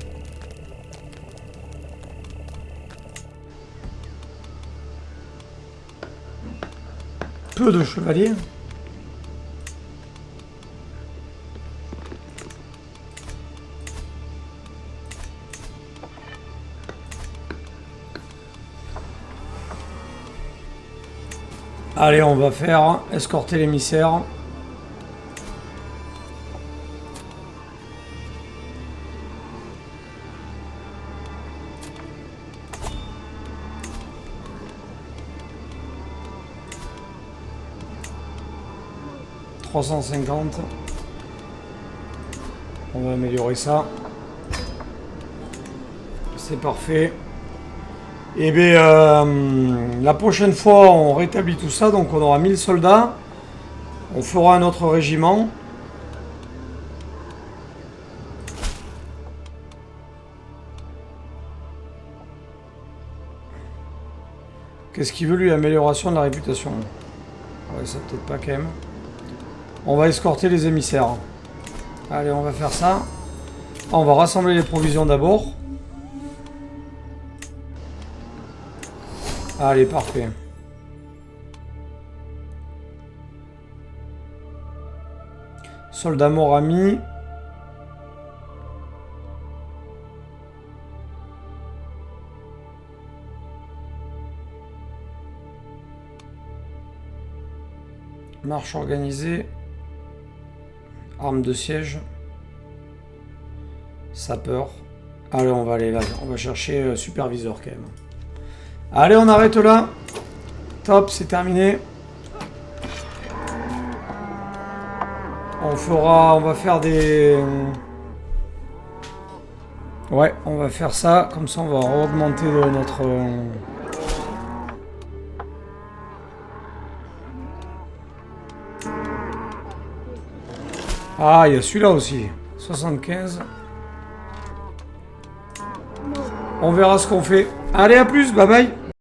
Peu de chevaliers. Allez, on va faire escorter l'émissaire. « 350. On va améliorer ça. C'est parfait. Et bien, la prochaine fois, on rétablit tout ça. Donc, on aura 1000 soldats. On fera un autre régiment. Qu'est-ce qu'il veut, lui? Amélioration de la réputation. Ouais, ça peut-être pas quand même. On va escorter les émissaires. Allez, on va faire ça. On va rassembler les provisions d'abord. Allez, parfait. Soldat mort ami. Marche organisée. Arme de siège. Sapeur. Allez, on va aller là. On va chercher superviseur quand même. Allez, on arrête là. Top, c'est terminé. On va faire des... Ouais, on va faire ça. Comme ça, on va augmenter notre... Ah, il y a celui-là aussi. 75. On verra ce qu'on fait. Allez, à plus, bye bye.